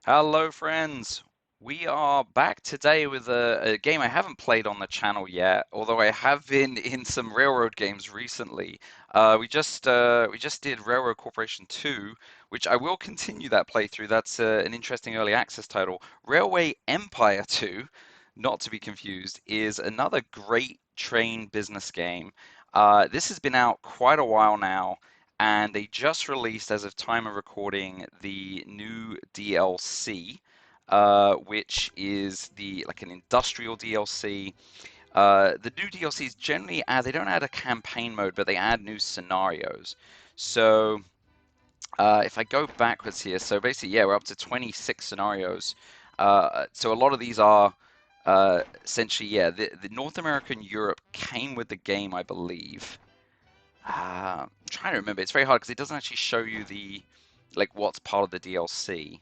Hello, friends. We are back today with a game I haven't played on the channel yet, although I have been in some railroad games recently. We just did Railroad Corporation 2, which I will continue that playthrough. That's an interesting early access title. Railway Empire 2, not to be confused, is another great train business game. This has been out quite a while now and they just released, as of time of recording, the new DLC, which is the like an industrial DLC. The new DLCs generally add, they don't add a campaign mode, but they add new scenarios. So if I go backwards here, so basically, yeah, we're up to 26 scenarios. So a lot of these are essentially, yeah, the North America and Europe came with the game, I believe. I'm trying to remember. It's very hard because it doesn't actually show you the like what's part of the DLC.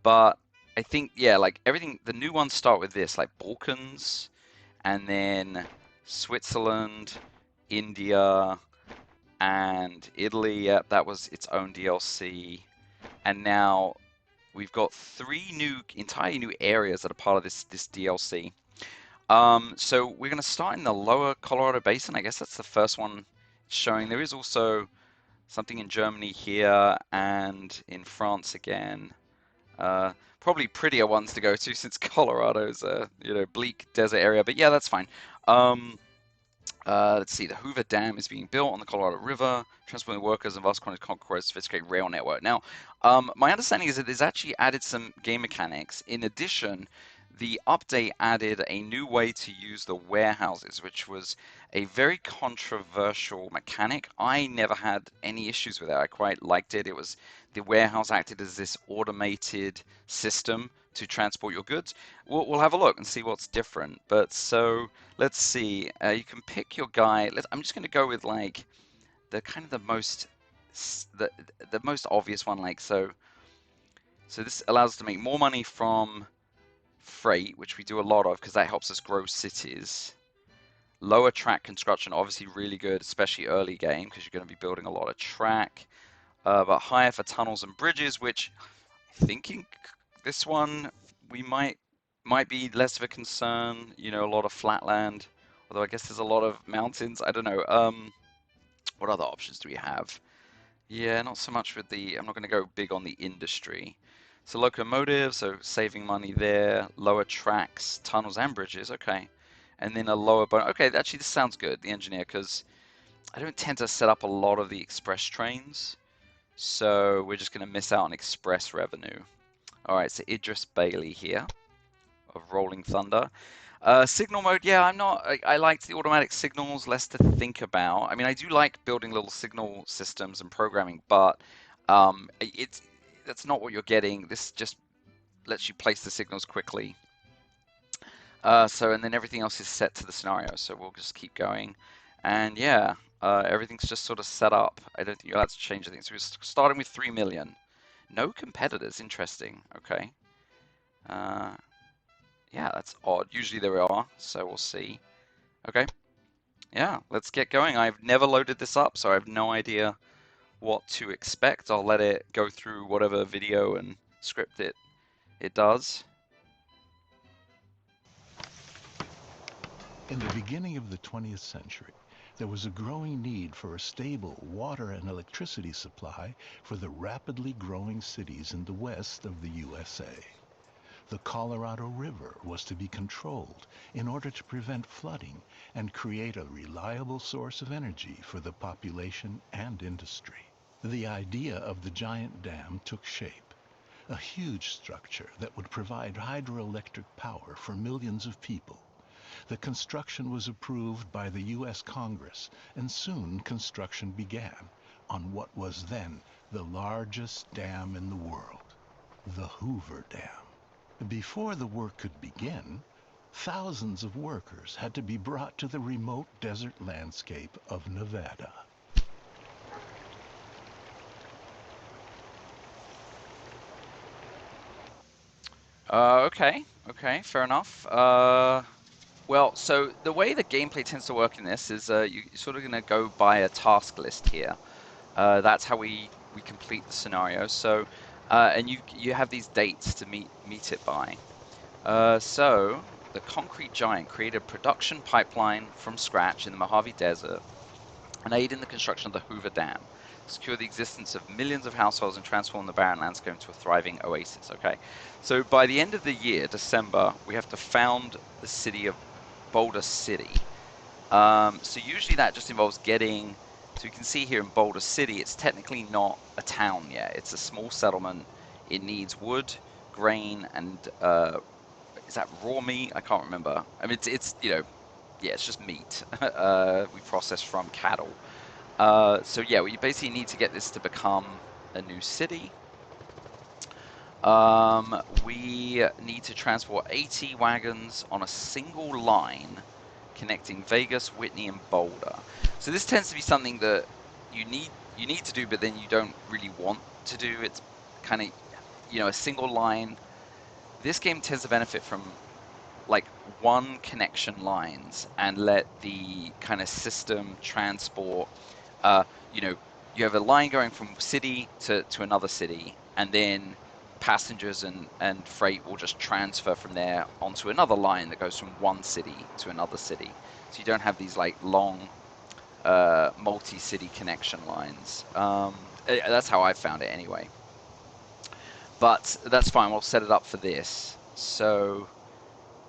But I think yeah, like everything. The new ones start with this, like Balkans, and then Switzerland, India, and Italy. Yep, that was its own DLC. And now we've got three entirely new areas that are part of this DLC. So we're going to start in the lower Colorado Basin. I guess that's the first one showing. There is also something in Germany here and in France again. Probably prettier ones to go to since Colorado's a bleak desert area. But yeah, that's fine. Um, let's see. The Hoover Dam is being built on the Colorado River, transporting workers and vast quantities of concrete, sophisticated rail network. Now, my understanding is that it's actually added some game mechanics. In addition, the update added a new way to use the warehouses, which was a very controversial mechanic. I never had any issues with it. I quite liked it. It was the warehouse acted as this automated system to transport your goods. We'll have a look and see what's different. But so let's see. You can pick your guy. I'm just going to go with like the kind of the the most obvious one. Like so this allows us to make more money from freight, which we do a lot of because that helps us grow cities. Lower track construction, obviously really good, especially early game because you're going to be building a lot of track. But higher for tunnels and bridges, which thinking this one we might be less of a concern. A lot of flatland, although I guess there's a lot of mountains. I don't know. What other options do we have? Yeah, not so much with the. I'm not going to go big on the industry. So locomotives, so saving money there. Lower tracks, tunnels and bridges. Okay, and then a lower bone. Okay, actually this sounds good. The engineer, because I don't tend to set up a lot of the express trains, so we're just going to miss out on express revenue. All right, so Idris Bailey here of Rolling Thunder. Signal mode, yeah, I'm not. I like the automatic signals, less to think about. I mean, I do like building little signal systems and programming, but it's that's not what you're getting. This just lets you place the signals quickly. And then everything else is set to the scenario, so we'll just keep going. And yeah, everything's just sort of set up. I don't think you're allowed to change anything. So we're starting with 3 million. No competitors, interesting. Okay. Uh, Yeah, that's odd. Usually there are, so we'll see. Okay, yeah, let's get going. I've never loaded this up, so I have no idea what to expect. I'll let it go through whatever video and script it does. In the beginning of the 20th century, there was a growing need for a stable water and electricity supply for the rapidly growing cities in the west of the USA. The Colorado River was to be controlled in order to prevent flooding and create a reliable source of energy for the population and industry. The idea of the giant dam took shape, a huge structure that would provide hydroelectric power for millions of people. The construction was approved by the U.S. Congress, and soon construction began on what was then the largest dam in the world, the Hoover Dam. Before the work could begin, thousands of workers had to be brought to the remote desert landscape of Nevada. Okay, fair enough. Well, so the way the gameplay tends to work in this is you're sort of going to go by a task list here. That's how we complete the scenario. So and you have these dates to meet it by. So the concrete giant created a production pipeline from scratch in the Mojave Desert and aid in the construction of the Hoover Dam, secure the existence of millions of households and transform the barren landscape into a thriving oasis. Okay, so by the end of the year, December, we have to found the city of Boulder City. So usually that just involves getting. So you can see here in Boulder City, it's technically not a town yet. It's a small settlement. It needs wood, grain, and is that raw meat? I can't remember. I mean, it's yeah, it's just meat we process from cattle. So yeah, we basically need to get this to become a new city. We need to transport 80 wagons on a single line connecting Vegas, Whitney, and Boulder. So this tends to be something that you need to do, but then you don't really want to do. It's kind of a single line. This game tends to benefit from like one connection lines and let the kind of system transport. Uh, you know, you have a line going from city to another city, and then passengers and freight will just transfer from there onto another line that goes from one city to another city. So you don't have these like long multi-city connection lines. That's how I found it anyway. But that's fine. We'll set it up for this. So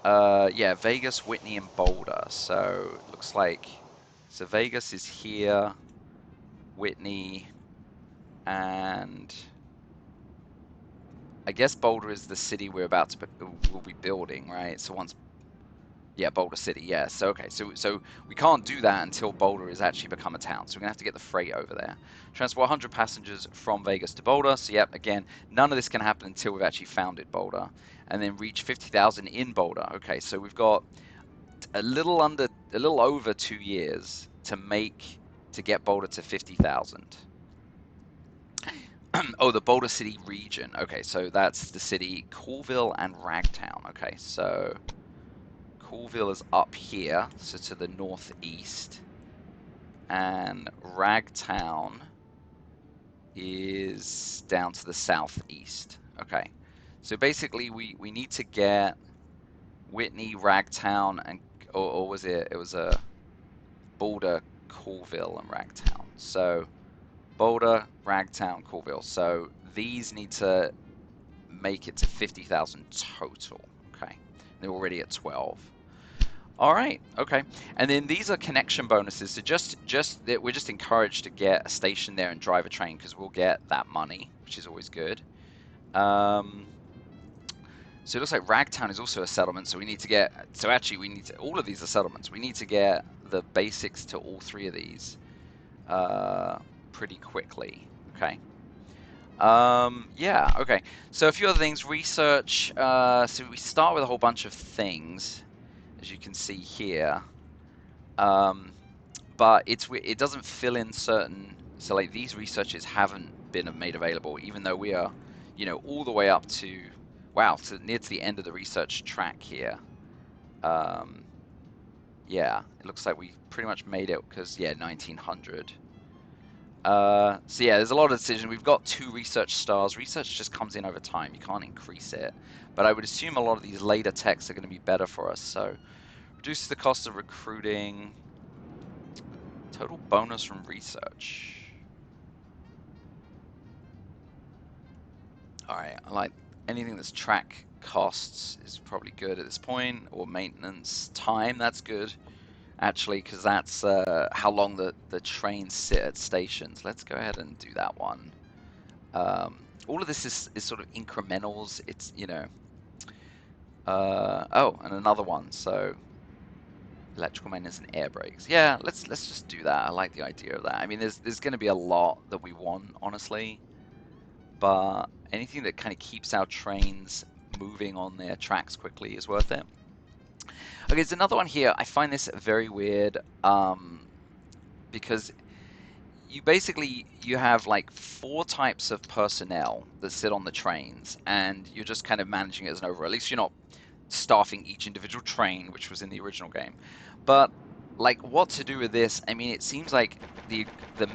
yeah, Vegas, Whitney, and Boulder. So it looks like Vegas is here, Whitney, and I guess Boulder is the city we're about to we'll be building, right? So once, yeah, Boulder City, yeah. So okay, so we can't do that until Boulder has actually become a town. So we're gonna have to get the freight over there. Transport 100 passengers from Vegas to Boulder. So yep, again, none of this can happen until we've actually founded Boulder, and then reach 50,000 in Boulder. Okay, so we've got a little over 2 years to get Boulder to 50,000. Oh, the Boulder City region. Okay, so that's the city Coolville and Ragtown. Okay, so Coolville is up here, so to the northeast, and Ragtown is down to the southeast. Okay, so basically we need to get Whitney, Ragtown, and or was it? It was a Boulder, Coolville, and Ragtown. So Boulder, Ragtown, Coolville. So these need to make it to 50,000 total. Okay, they're already at 12. All right, okay, and then these are connection bonuses. So we're just encouraged to get a station there and drive a train because we'll get that money, which is always good. So it looks like Ragtown is also a settlement. So we need to get. So actually, we need to. All of these are settlements. We need to get the basics to all three of these pretty quickly. Okay. Yeah. Okay. So a few other things. Research. So we start with a whole bunch of things, as you can see here. But it doesn't fill in certain. So like these researches haven't been made available, even though we are, all the way up to. Wow, so near to the end of the research track here. Yeah, it looks like we pretty much made it because, yeah, 1900. So yeah, there's a lot of decision. We've got 2 research stars. Research just comes in over time. You can't increase it. But I would assume a lot of these later techs are going to be better for us. So reduces the cost of recruiting. Total bonus from research. All right, I like anything that's track costs is probably good at this point, or maintenance time. That's good, actually, because that's how long the trains sit at stations. Let's go ahead and do that one. All of this is sort of incrementals. It's oh, and another one. So electrical maintenance and air brakes. Yeah, let's just do that. I like the idea of that. I mean, there's going to be a lot that we want, honestly, but anything that kind of keeps our trains moving on their tracks quickly is worth it. Okay, there's another one here. I find this very weird because you have like 4 types of personnel that sit on the trains, and you're just kind of managing it as an overall. At least you're not staffing each individual train, which was in the original game. But like, what to do with this? I mean, it seems like the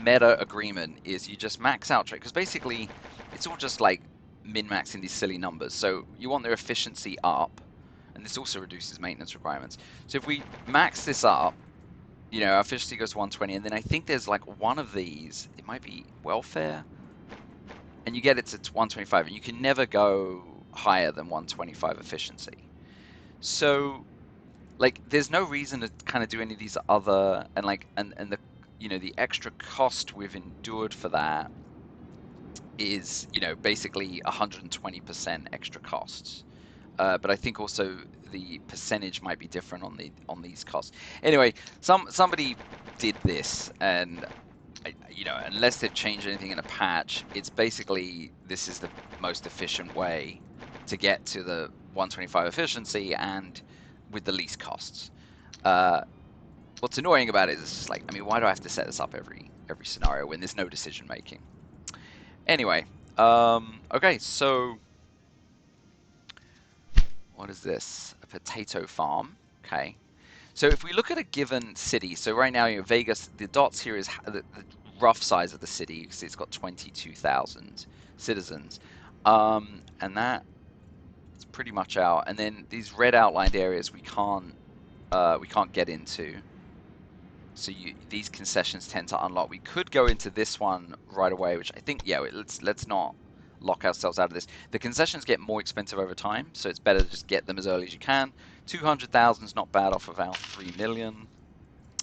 meta agreement is you just max out train, because basically it's all just like min-maxing these silly numbers. So you want their efficiency up, and this also reduces maintenance requirements. So if we max this up, you know, our efficiency goes to 120, and then I think there's like one of these, it might be welfare, and you get it to 125, and you can never go higher than 125 efficiency. So, like, there's no reason to kind of do any of these other, and like, and the, you know, the extra cost we've endured for that is, you know, basically 120% extra costs. But I think also the percentage might be different on these costs. Anyway, somebody did this, and you know, unless they've changed anything in a patch, it's basically this is the most efficient way to get to the 125 efficiency and with the least costs. What's annoying about it is just like, I mean, why do I have to set this up every scenario when there's no decision making? Anyway, okay, so what is this? A potato farm. Okay. So if we look at a given city, so right now, you know, Vegas, the dots here is the rough size of the city because it's got 22,000 citizens, and that it's pretty much out. And then these red outlined areas we can't get into. So these concessions tend to unlock. We could go into this one right away, which I think, yeah, let's not lock ourselves out of this. The concessions get more expensive over time, so it's better to just get them as early as you can. 200,000 is not bad off of our 3 million.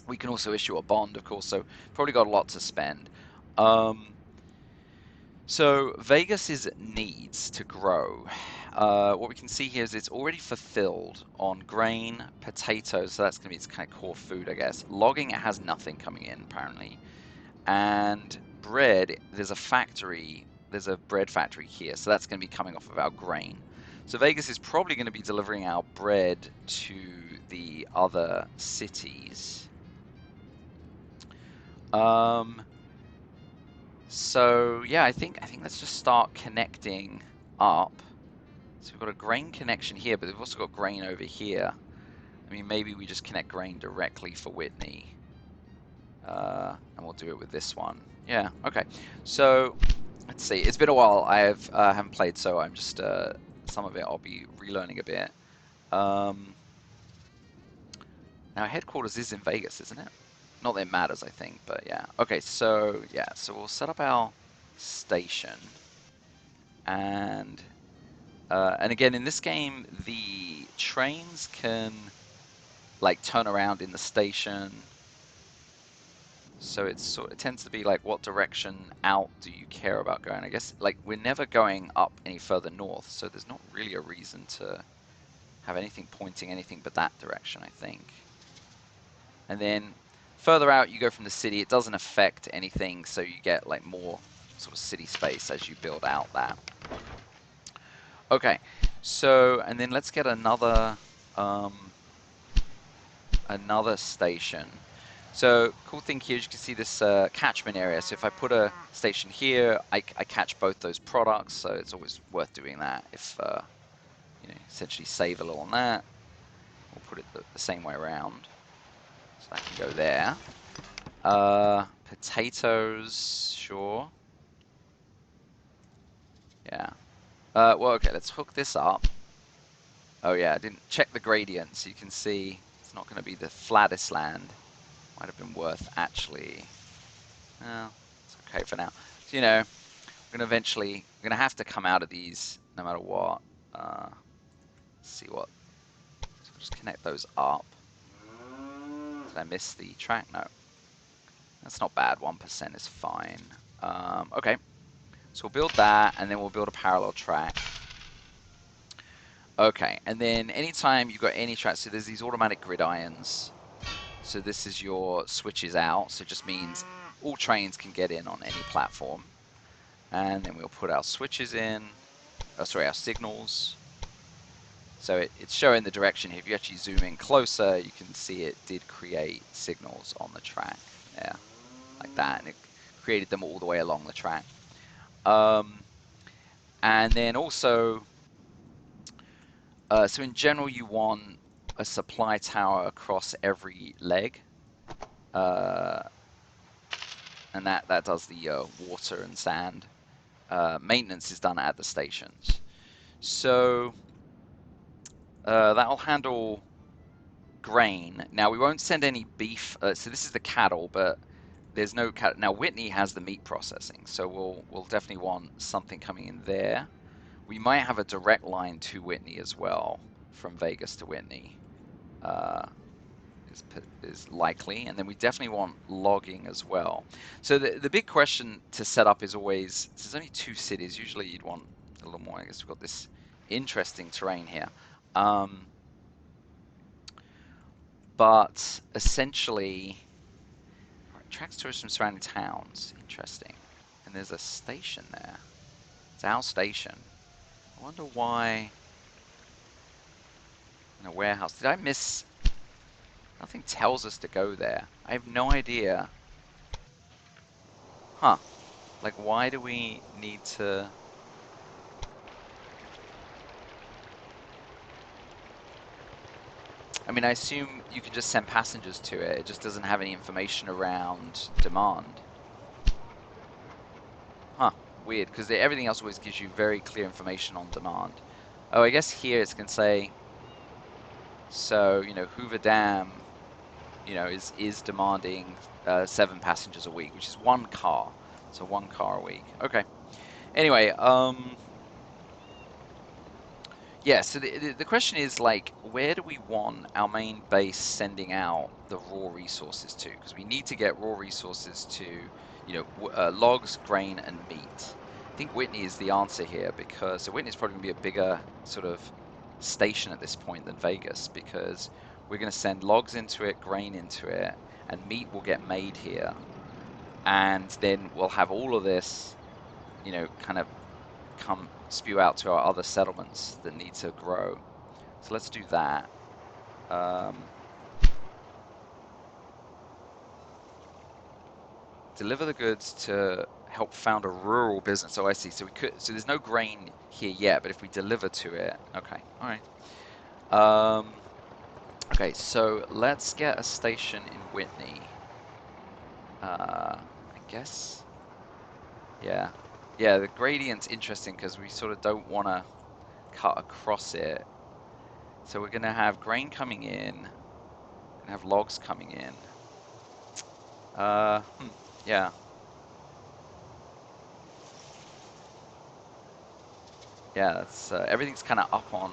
We can also issue a bond, of course, so probably got a lot to spend. So Vegas' needs to grow. What we can see here is it's already fulfilled on grain, potatoes, so that's going to be its kind of core food, I guess. Logging, it has nothing coming in, apparently. And bread, there's a bread factory here, so that's going to be coming off of our grain. So Vegas is probably going to be delivering our bread to the other cities. So yeah, I think let's just start connecting up. So we've got a grain connection here, but we've also got grain over here. I mean, maybe we just connect grain directly for Whitney. And we'll do it with this one. Yeah, okay. So let's see. It's been a while. I haven't played, so I'm just some of it I'll be relearning a bit. Now headquarters is in Vegas, isn't it? Not that it matters, I think, but yeah. Okay, so yeah, so we'll set up our station, and again in this game the trains can like turn around in the station. So it tends to be like, what direction out do you care about going? I guess like we're never going up any further north, so there's not really a reason to have anything pointing anything but that direction, I think. And then further out you go from the city, it doesn't affect anything, so you get like more sort of city space as you build out that. Okay, so and then let's get another station. So cool thing here is you can see this catchment area. So if I put a station here, I catch both those products. So it's always worth doing that. If you know, essentially save a little on that. We'll put it the same way around. So that can go there. Potatoes, sure. Yeah. Well, okay, let's hook this up. Oh yeah, I didn't check the gradient, so you can see it's not going to be the flattest land. Might have been worth actually. Well, it's okay for now. So, you know, we're gonna have to come out of these no matter what. Let's see what. So we'll just connect those up. Did I miss the track? No. That's not bad. 1% is fine. Okay. So we'll build that, and then we'll build a parallel track. Okay, and then anytime you've got any track, so there's these automatic gridirons. So this is your switches out, so it just means all trains can get in on any platform. And then we'll put our switches in, sorry, our signals. So it's showing the direction here. If you actually zoom in closer, you can see it did create signals on the track there, like that, and it created them all the way along the track. And then also, so in general, you want a supply tower across every leg. And that does the water and sand. maintenance is done at the stations. So that'll handle grain. Now we won't send any beef. So this is the cattle, but there's no cattle. Now Whitney has the meat processing, so we'll definitely want something coming in there. We might have a direct line to Whitney as well, from Vegas to Whitney. Uh, is likely, and then we definitely want logging as well. So the big question to set up is always, there's only 2 cities, usually you'd want a little more. I guess we've got this interesting terrain here. But essentially, attracts tourists from surrounding towns. Interesting. And there's a station there. It's our station. I wonder why. In a warehouse. Did I miss? Nothing tells us to go there. I have no idea. Huh. Like, why do we need to? I mean, I assume you can just send passengers to it. It just doesn't have any information around demand. Huh. Weird, because everything else always gives you very clear information on demand. Oh, I guess here it's going to say, so, Hoover Dam, is demanding 7 passengers a week, which is 1 car. So 1 car a week. Okay. Anyway, yeah, so the question is, like, where do we want our main base sending out the raw resources to? Because we need to get raw resources to, logs, grain, and meat. I think Whitney is the answer here, because so Whitney's probably going to be a bigger sort of station at this point than Vegas, because we're going to send logs into it, grain into it, and meat will get made here. And then we'll have all of this, kind of come spew out to our other settlements that need to grow. So let's do that. Deliver the goods to help found a rural business. Oh, I see. So there's no grain here yet, but if we deliver to it, okay, all right. Okay, so let's get a station in Whitney. I guess. Yeah, yeah. The gradient's interesting because we sort of don't want to cut across it. So we're gonna have grain coming in, and have logs coming in. Yeah. Yeah, that's everything's kind of up on.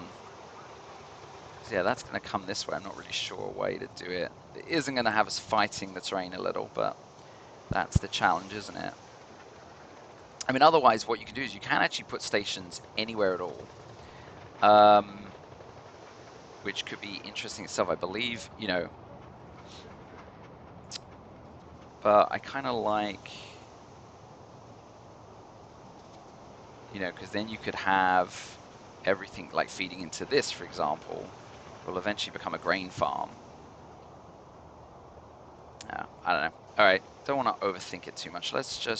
So yeah, that's going to come this way. I'm not really sure a way to do it. It isn't going to have us fighting the terrain a little, but that's the challenge, isn't it? I mean, otherwise, what you can do is you can actually put stations anywhere at all, which could be interesting itself, I believe. But I kind of like, because then you could have everything like feeding into this, for example, will eventually become a grain farm. I don't know. All right, don't want to overthink it too much. Let's do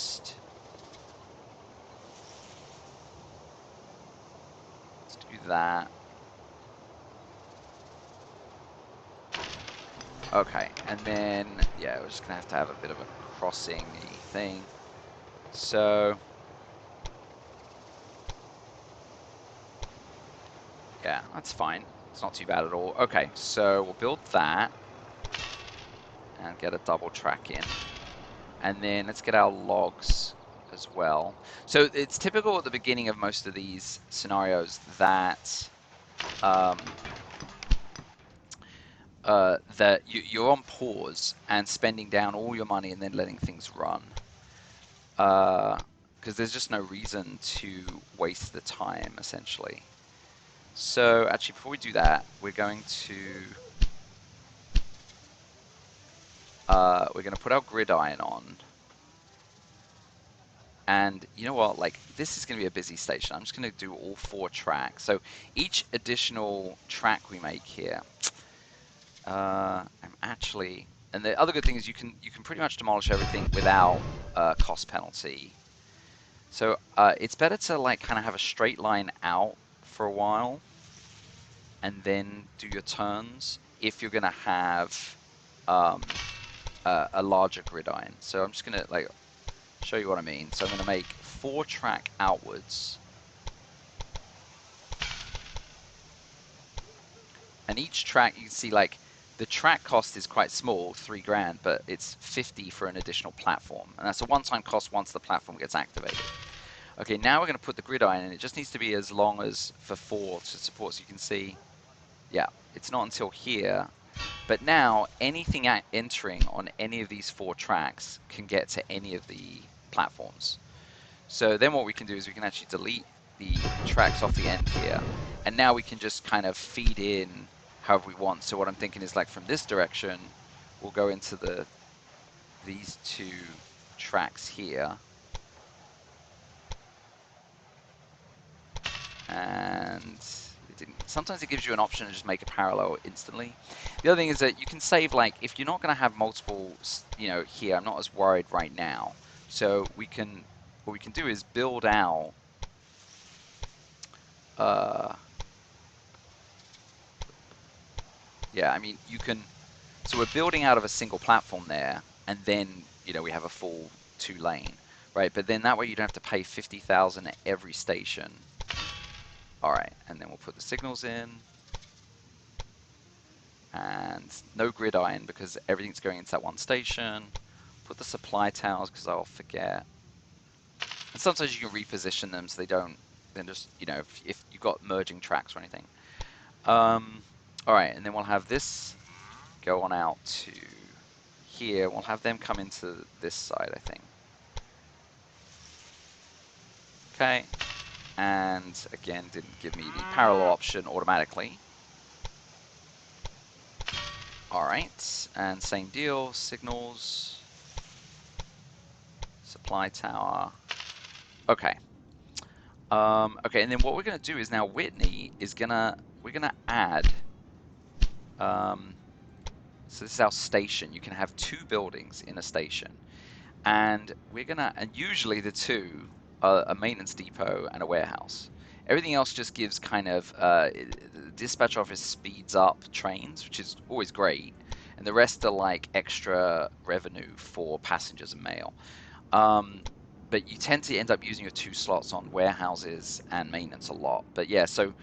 that. Okay, and then, yeah, we're just going to have a bit of a crossing thing. So, yeah, that's fine. It's not too bad at all. Okay, so we'll build that and get a double track in. And then let's get our logs as well. So it's typical at the beginning of most of these scenarios that you're on pause and spending down all your money and then letting things run. Because there's just no reason to waste the time, essentially. So actually, before we do that, we're going to put our gridiron on. And you know what? Like, this is going to be a busy station. I'm just going to do all 4 tracks. So each additional track we make here, I'm actually. And the other good thing is you can pretty much demolish everything without cost penalty. So it's better to like kind of have a straight line out for a while, and then do your turns if you're gonna have a larger gridiron. So I'm just gonna like show you what I mean. So I'm gonna make 4-track outwards. And each track, you can see like the track cost is quite small, 3 grand, but it's 50 for an additional platform. And that's a one-time cost once the platform gets activated. Okay, now we're going to put the gridiron in. It just needs to be as long as for 4 to support. So you can see, yeah, it's not until here. But now anything entering on any of these 4 tracks can get to any of the platforms. So then what we can do is we can actually delete the tracks off the end here. And now we can just kind of feed in however we want. So what I'm thinking is like from this direction, we'll go into these 2 tracks here. And sometimes it gives you an option to just make a parallel instantly. The other thing is that you can save, like, if you're not going to have multiple, you know, here, I'm not as worried right now. So what we can do is build out, yeah, I mean, you can, so we're building out of a single platform there, and then, you know, we have a full 2-lane, right? But then that way you don't have to pay 50,000 at every station. All right, and then we'll put the signals in. And no gridiron because everything's going into that one station. Put the supply towers because I'll forget. And sometimes you can reposition them so they don't, then just, you know, if you've got merging tracks or anything. All right, and then we'll have this go on out to here. We'll have them come into this side, I think. Okay, and again, didn't give me the parallel option automatically. All right, and same deal, signals, supply tower. Okay. Okay, and then what we're gonna do is now Whitney is we're gonna add. So this is our station. You can have 2 buildings in a station, and usually the 2 are a maintenance depot and a warehouse. Everything else just gives kind of the dispatch office speeds up trains, which is always great, and the rest are like extra revenue for passengers and mail. But you tend to end up using your 2 slots on warehouses and maintenance a lot. But yeah, so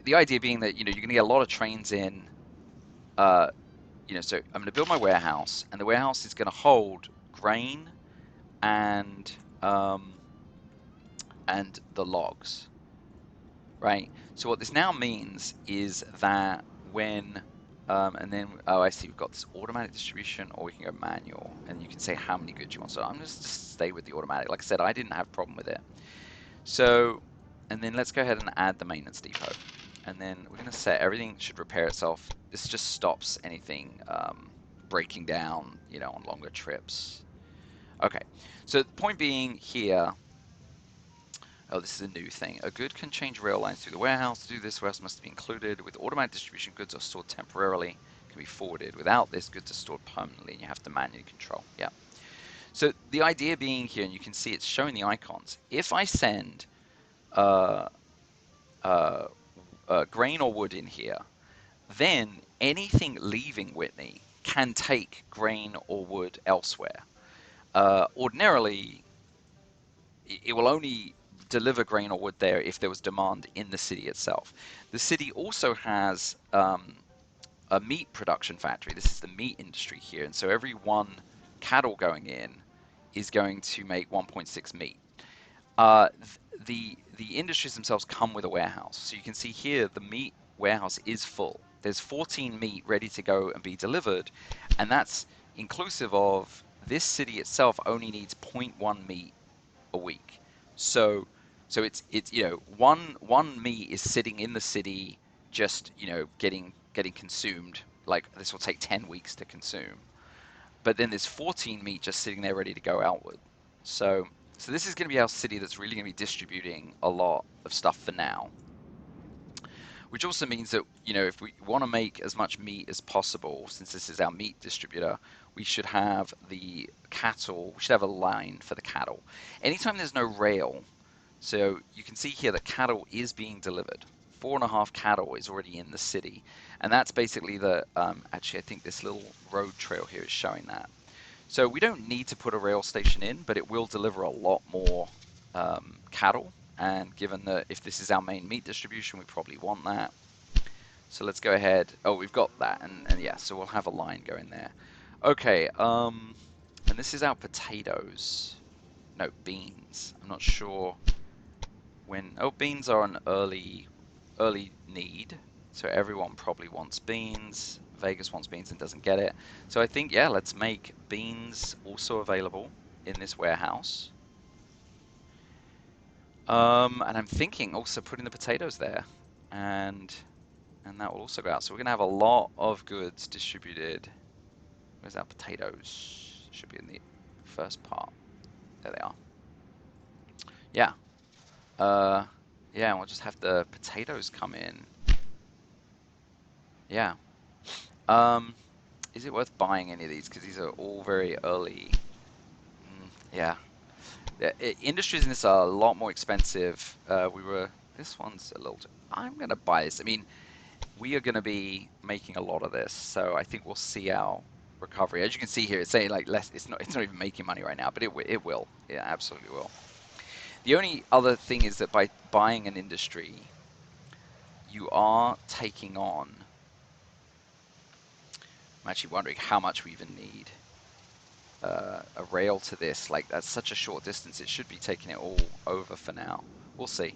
the idea being that, you know, you're going to get a lot of trains in. You know, so I'm going to build my warehouse, and the warehouse is going to hold grain and the logs, right? So what this now means is that when and then, oh, I see, we've got this automatic distribution, or we can go manual, and you can say how many goods you want. So I'm just stay with the automatic. Like I said, I didn't have a problem with it. So, and then let's go ahead and add the maintenance depot. And then we're going to set everything should repair itself. This just stops anything breaking down, you know, on longer trips. Okay, so the point being here, oh, this is a new thing. A good can change rail lines through the warehouse. To do this, warehouse must be included. With automatic distribution, goods are stored temporarily, can be forwarded. Without this, goods are stored permanently, and you have to manually control. Yeah. So the idea being here, and you can see it's showing the icons. If I send grain or wood in here, then anything leaving Whitney can take grain or wood elsewhere. Ordinarily, it will only deliver grain or wood there if there was demand in the city itself. The city also has a meat production factory. This is the meat industry here, and so every 1 cattle going in is going to make 1.6 meat. The industries themselves come with a warehouse. So you can see here the meat warehouse is full. There's 14 meat ready to go and be delivered, and that's inclusive of this city itself only needs 0.1 meat a week. So it's you know, one meat is sitting in the city just, you know, getting consumed. Like this will take 10 weeks to consume. But then there's 14 meat just sitting there ready to go outward. So this is going to be our city that's really going to be distributing a lot of stuff for now. Which also means that, you know, if we want to make as much meat as possible, since this is our meat distributor, we should have the cattle, we should have a line for the cattle. Anytime there's no rail, so you can see here that cattle is being delivered. 4.5 cattle is already in the city. And that's basically the, actually I think this little road trail here is showing that. So we don't need to put a rail station in, but it will deliver a lot more cattle, and given that if this is our main meat distribution, we probably want that. So let's go ahead. Oh, we've got that, and yeah, so we'll have a line going there. Okay, and this is our potatoes. No, beans. I'm not sure when. Oh, beans are an early need, so everyone probably wants beans. Vegas wants beans and doesn't get it. So I think, yeah, let's make beans also available in this warehouse. And I'm thinking also putting the potatoes there, and that will also go out. So we're gonna have a lot of goods distributed. Where's our potatoes? Should be in the first part. There they are. Yeah. Uh, yeah, and we'll just have the potatoes come in. Yeah. Um, is it worth buying any of these? Because these are all very early. Yeah. Industries in this are a lot more expensive. This one's a little. I'm gonna buy this. I mean, we are gonna be making a lot of this, so I think we'll see our recovery. As you can see here, it's saying like less. It's not even making money right now, but it will. It absolutely will. The only other thing is that by buying an industry, you are taking on. I'm actually wondering how much we even need a rail to this. Like that's such a short distance. It should be taking it all over for now. We'll see.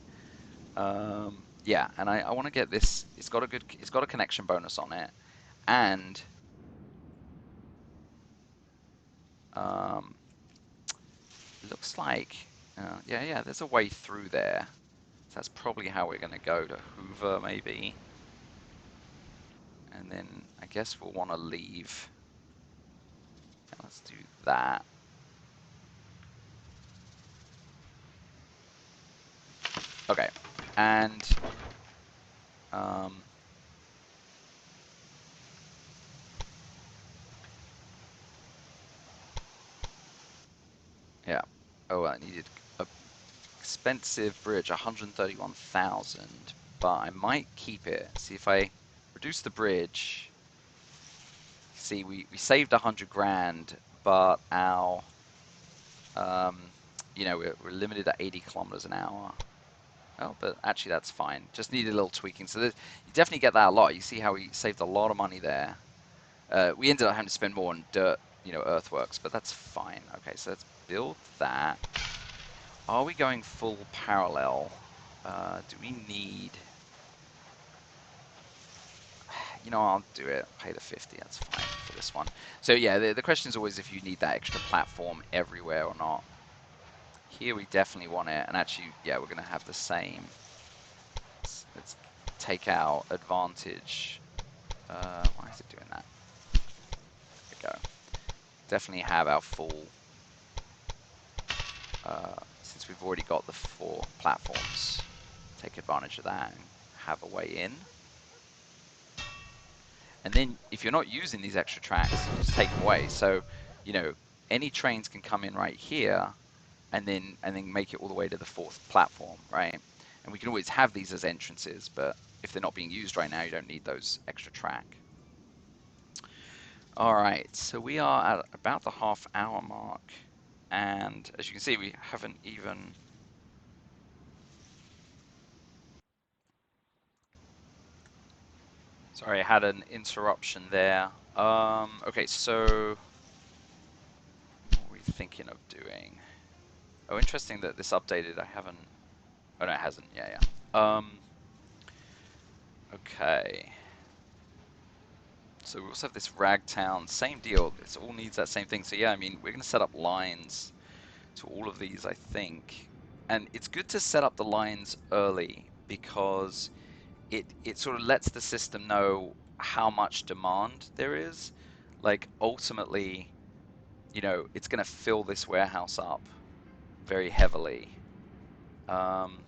Yeah, and I want to get this. It's got a connection bonus on it, and um, looks like yeah, there's a way through there. So that's probably how we're gonna go to Hoover maybe, and then I guess we'll want to leave. Let's do that. Okay, and um, yeah. Oh, I needed a expensive bridge, 131,000, but I might keep it. See if I reduce the bridge. See, we saved 100 grand, but our um, we're limited at 80 kilometers an hour. Oh, but actually that's fine. Just needed a little tweaking. So you definitely get that a lot. You see how we saved a lot of money there. We ended up having to spend more on dirt, earthworks, but that's fine. Okay, so let's build that. Are we going full parallel? Do we need... I'll do it. Pay the 50. That's fine for this one. So yeah, the question is always if you need that extra platform everywhere or not. Here we definitely want it, and actually, yeah, we're going to have the same. Let's take our advantage. Why is it doing that? There we go. Definitely have our full, since we've already got the 4 platforms, take advantage of that and have a way in. And then if you're not using these extra tracks, just take them away. So, any trains can come in right here and then make it all the way to the 4th platform, right? And we can always have these as entrances, but if they're not being used right now, you don't need those extra track. All right, so we are at about the half-hour mark, and as you can see, we haven't even... Sorry, I had an interruption there. Okay, so what are we thinking of doing? Oh, interesting that this updated. I haven't... Oh, no, it hasn't. Yeah. Okay. So we also have this Ragtown, same deal. It all needs that same thing. So yeah, I mean, we're going to set up lines to all of these, I think. And it's good to set up the lines early because it sort of lets the system know how much demand there is. Like, ultimately, it's going to fill this warehouse up very heavily. I'm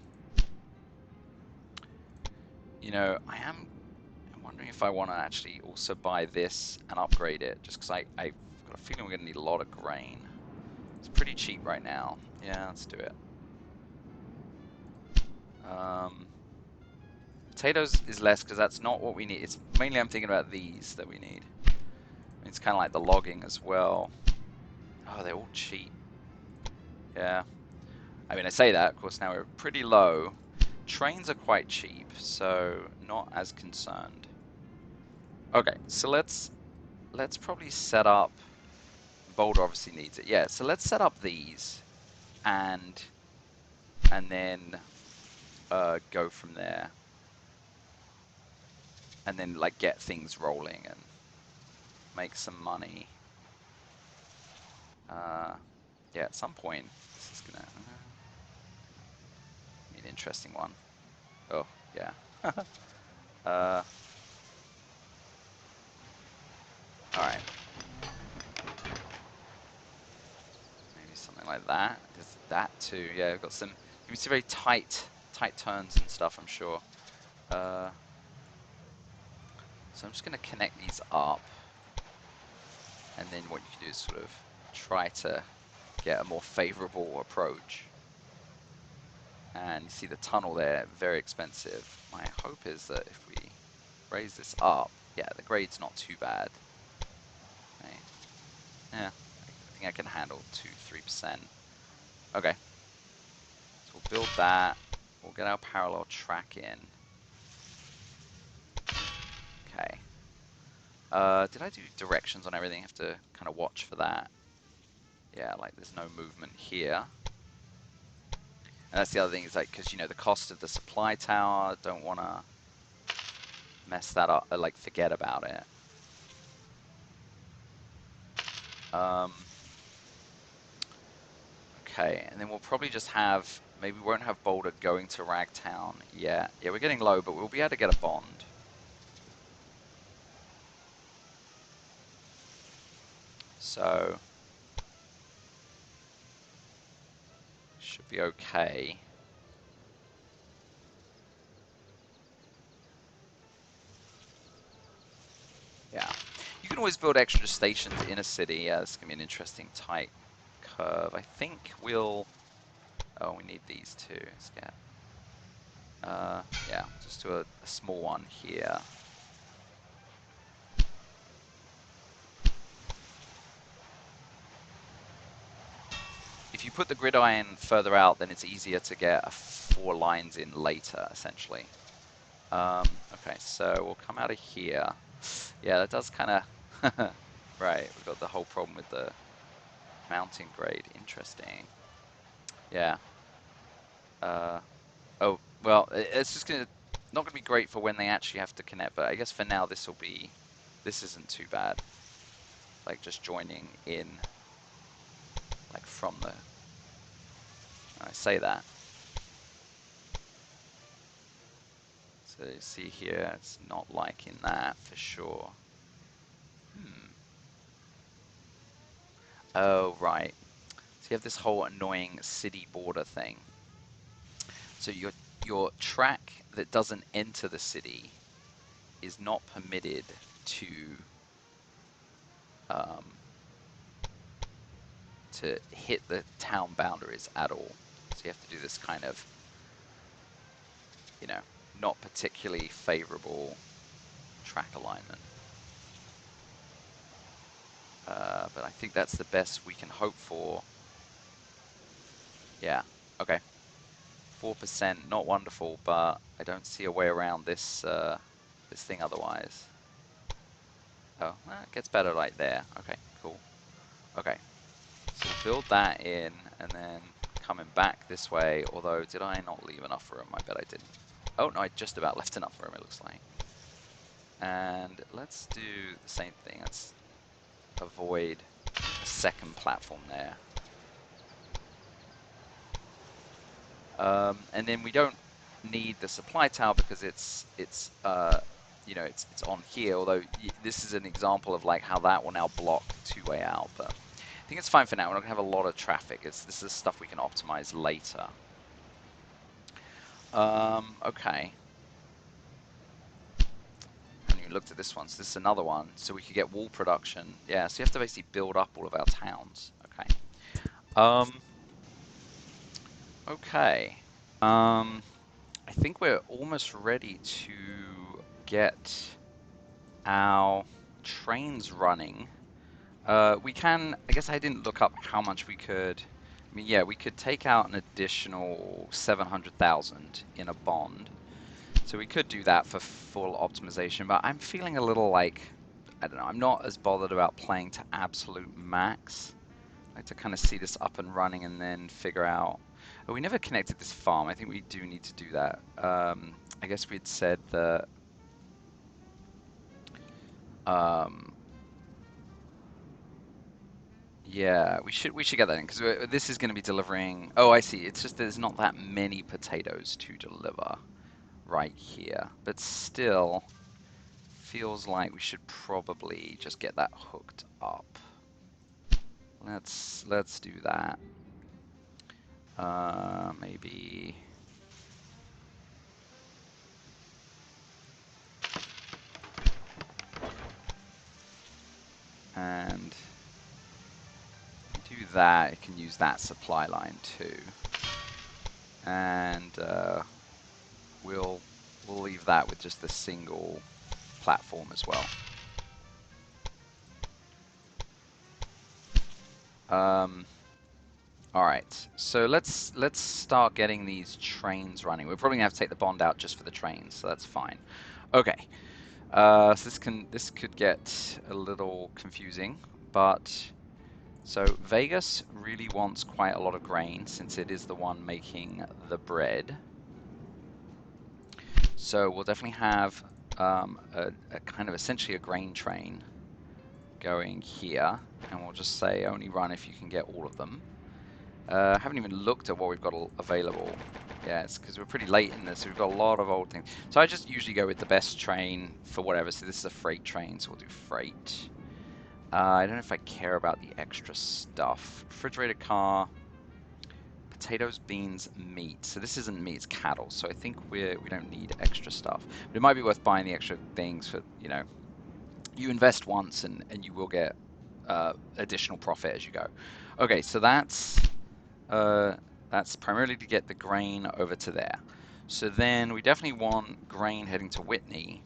wondering if I want to actually also buy this and upgrade it, just because I've got a feeling we're going to need a lot of grain. It's pretty cheap right now. Yeah, let's do it. Potatoes is less because that's not what we need. It's mainly I'm thinking about these that we need. It's kind of like the logging as well. Oh, they're all cheap. Yeah. I mean, I say that, of course, now we're pretty low. Trains are quite cheap, so not as concerned. Okay, so let's probably set up. Boulder obviously needs it. Yeah, so let's set up these and then go from there, and then like get things rolling and make some money. Yeah, at some point this is gonna be an interesting one. Oh yeah. uh, all right, maybe something like that. There's that too. Yeah, we've got some. You can see very tight turns and stuff. I'm sure. Uh, so I'm just gonna connect these up, and then what you can do is sort of try to get a more favorable approach. And you see the tunnel there, very expensive. My hope is that if we raise this up, yeah, the grade's not too bad. Okay. Yeah, I think I can handle 2-3%. Okay, so we'll build that. We'll get our parallel track in. Okay. Did I do directions on everything? I have to kind of watch for that. Yeah, like there's no movement here. And that's the other thing, is like, because, you know, the cost of the supply tower, don't want to mess that up, like forget about it. Um, okay, and then we'll probably just have, maybe we won't have Boulder going to Ragtown yet. Yeah, we're getting low, but we'll be able to get a bond. So, should be okay. Yeah. You can always build extra stations in a city. Yeah, this is going to be an interesting tight curve. I think we'll... Oh, we need these too. Let's get... yeah, just do a small one here. If you put the gridiron further out, then it's easier to get 4 lines in later, essentially. Okay, so we'll come out of here. Yeah, that does kind of... Right, we've got the whole problem with the mounting grade. Interesting. Yeah. Oh, well, it's just not gonna be great for when they actually have to connect, but I guess for now this isn't too bad. Like just joining in, like from the, I say that. So you see here, it's not liking that for sure. Oh, right. So you have this whole annoying city border thing. So your track that doesn't enter the city is not permitted to um, hit the town boundaries at all. So you have to do this kind of, you know, not particularly favorable track alignment. But I think that's the best we can hope for. Yeah, okay. 4%, not wonderful, but I don't see a way around this this thing otherwise. Oh, well, it gets better right there. Okay, cool. Okay, so we'll build that in, and then coming back this way, although did I not leave enough room? I bet I didn't. Oh, no, I just about left enough room, it looks like. And let's do the same thing. Let's avoid a second platform there. And then we don't need the supply tower because it's you know, it's on here, although this is an example of like how that will now block two-way out, but I think it's fine for now. We're not gonna have a lot of traffic. This is stuff we can optimize later. Okay. And you looked at this one, so this is another one. So we could get wall production. Yeah, so you have to basically build up all of our towns. Okay. Okay. I think we're almost ready to get our trains running. We can, I guess I didn't look up how much we could I mean, yeah, we could take out an additional 700,000 in a bond. So we could do that for full optimization, but I'm feeling a little like, I don't know, I'm not as bothered about playing to absolute max. I like to kind of see this up and running and then figure out. Oh, we never connected this farm. I think we do need to do that. I guess we'd said that. Um, yeah, we should get that in because this is going to be delivering. Oh, I see. It's just there's not that many potatoes to deliver right here, but still feels like we should probably just get that hooked up. Let's do that. Maybe. And do that. It can use that supply line too. And we'll leave that with just the single platform as well. All right, so let's start getting these trains running. We're probably gonna have to take the bond out just for the trains, so that's fine. Okay, so this could get a little confusing, but so Vegas really wants quite a lot of grain since it is the one making the bread. So we'll definitely have a kind of essentially a grain train going here, and we'll just say only run if you can get all of them. I haven't even looked at what we've got available. Yeah, it's because we're pretty late in this. So we've got a lot of old things. So I just usually go with the best train for whatever. So this is a freight train, so we'll do freight. I don't know if I care about the extra stuff. Refrigerated car, potatoes, beans, meat. So this isn't meat, it's cattle. So I think we don't need extra stuff. But it might be worth buying the extra things for, you know, you invest once and you will get additional profit as you go. Okay, so that's primarily to get the grain over to there. So then we definitely want grain heading to Whitney.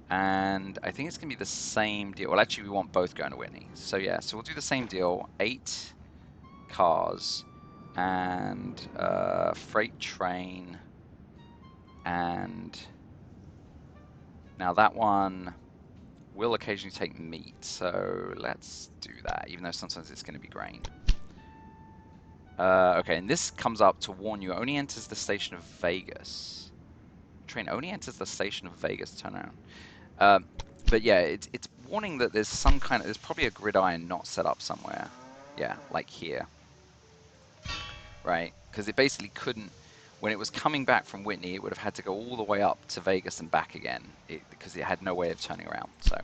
And I think it's going to be the same deal. Well, actually, we want both going to Whitney. So yeah, so we'll do the same deal. 8 cars and freight train. And now that one will occasionally take meat. So let's do that, even though sometimes it's going to be grain. Okay, and this comes up to warn you, only enters the station of Vegas. Train only enters the station of Vegas, turn around. But yeah, it's warning that there's some kind of, there's probably a gridiron not set up somewhere. Yeah, like here. Right? Because it basically couldn't, when it was coming back from Whitney, it would have had to go all the way up to Vegas and back again, because it had no way of turning around. So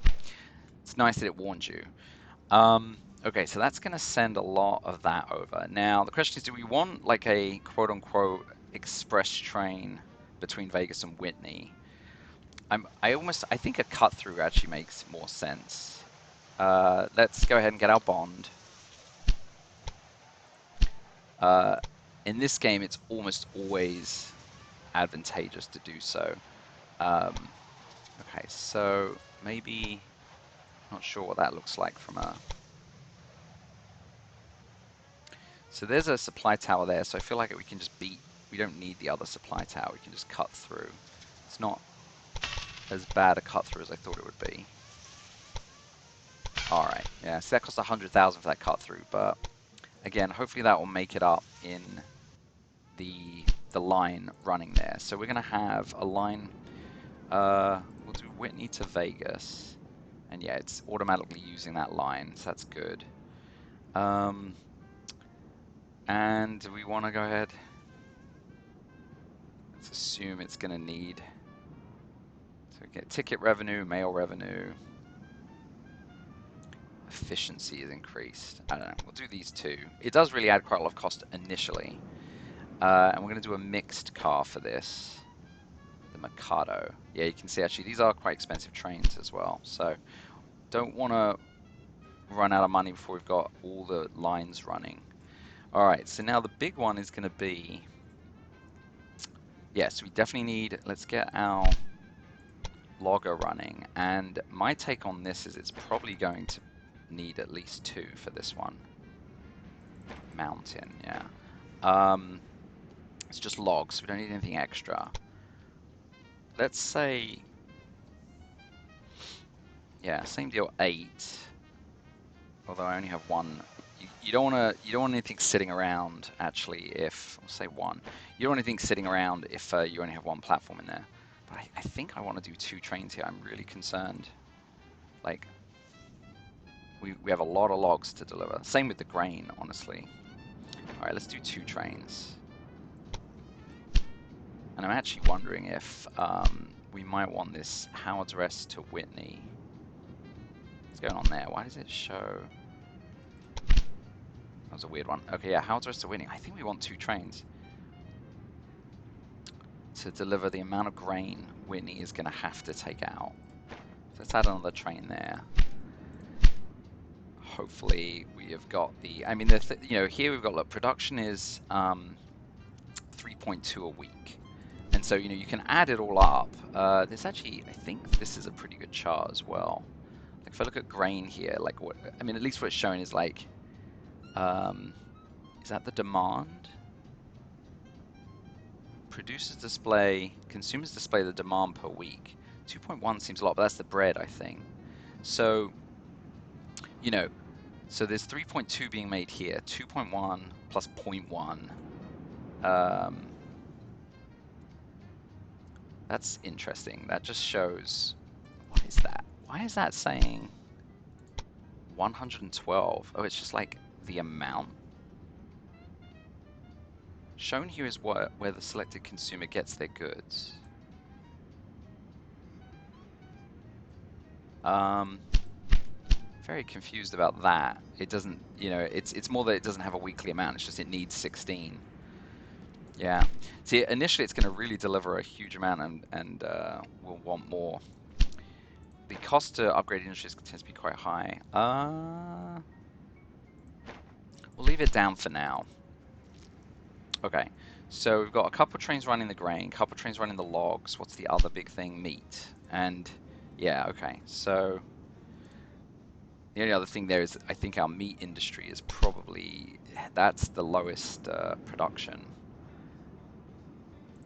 it's nice that it warned you. Okay, so that's going to send a lot of that over. Now, the question is, do we want like a quote-unquote express train between Vegas and Whitney? I think a cut-through actually makes more sense. Let's go ahead and get our bond. In this game, it's almost always advantageous to do so. Okay, so maybe, not sure what that looks like from a... So there's a supply tower there, so I feel like we can just beat, we don't need the other supply tower, we can just cut through. It's not as bad a cut through as I thought it would be. Alright, yeah, so that cost 100,000 for that cut through, but again, hopefully that will make it up in the line running there. So we're going to have a line, we'll do Whitney to Vegas, and yeah, it's automatically using that line, so that's good. And we want to go ahead, let's assume it's going to need, so get ticket revenue, mail revenue, efficiency is increased. I don't know, we'll do these two. It does really add quite a lot of cost initially. And we're going to do a mixed car for this, the Mikado. Yeah, you can see actually these are quite expensive trains as well. So don't want to run out of money before we've got all the lines running. All right, so now the big one is going to be, yes, we definitely need, let's get our logger running. And my take on this is it's probably going to need at least 2 for this one. mountain, yeah. Um, it's just logs, we don't need anything extra. Let's say, yeah, same deal, 8. Although I only have one. You don't want anything sitting around actually if, I'll say 1. You don't want anything sitting around if you only have one platform in there. But I think I want to do 2 trains here. I'm really concerned. Like, we have a lot of logs to deliver. Same with the grain, honestly. All right, let's do 2 trains. And I'm actually wondering if we might want this Howard's Rest to Whitney. What's going on there? Why does it show? That was a weird one. Okay, yeah, Howard's Rest to Whitney. I think we want 2 trains to deliver the amount of grain Whitney is going to have to take out. So let's add another train there. Hopefully we have got the, I mean, here we've got, look, production is 3.2 a week. And so, you can add it all up. There's actually, I think this is a pretty good chart as well. Like if I look at grain here, like what, I mean, at least what it's showing is like, is that the demand? Producers display, consumers display the demand per week. 2.1 seems a lot, but that's the bread, I think. So, so there's 3.2 being made here, 2.1 plus 0.1. That's interesting. That just shows, what is that? Why is that saying 112? Oh, it's just like the amount. Shown here is where the selected consumer gets their goods. Very confused about that. It doesn't, it's more that it doesn't have a weekly amount. It's just it needs 16. Yeah. See, initially it's going to really deliver a huge amount, and we'll want more. The cost to upgrade industries tends to be quite high. We'll leave it down for now. Okay. So we've got a couple of trains running the grain, a couple of trains running the logs. What's the other big thing? Meat. And yeah, okay. So the only other thing there is I think our meat industry is probably, that's the lowest production.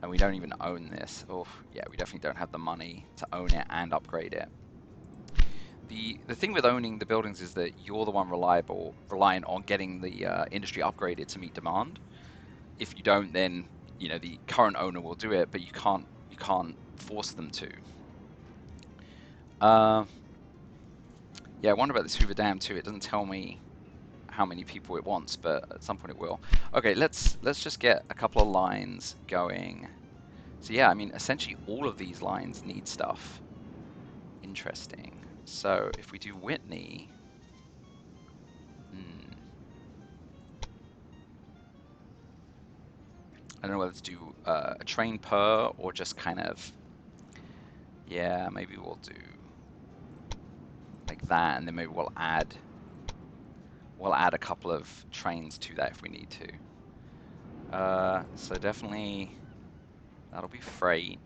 And we don't even own this. Oh, yeah, we definitely don't have the money to own it and upgrade it. The thing with owning the buildings is that you're the one reliant on getting the industry upgraded to meet demand. If you don't, then the current owner will do it, but you can't force them to. Yeah, I wonder about this Hoover Dam too. It doesn't tell me how many people it wants, but at some point it will. Okay, let's just get a couple of lines going. So yeah, I mean, essentially all of these lines need stuff. Interesting. So if we do Whitney, I don't know whether to do a train per or just kind of, yeah, maybe we'll do like that, and then maybe we'll add a couple of trains to that if we need to. So definitely that'll be freight,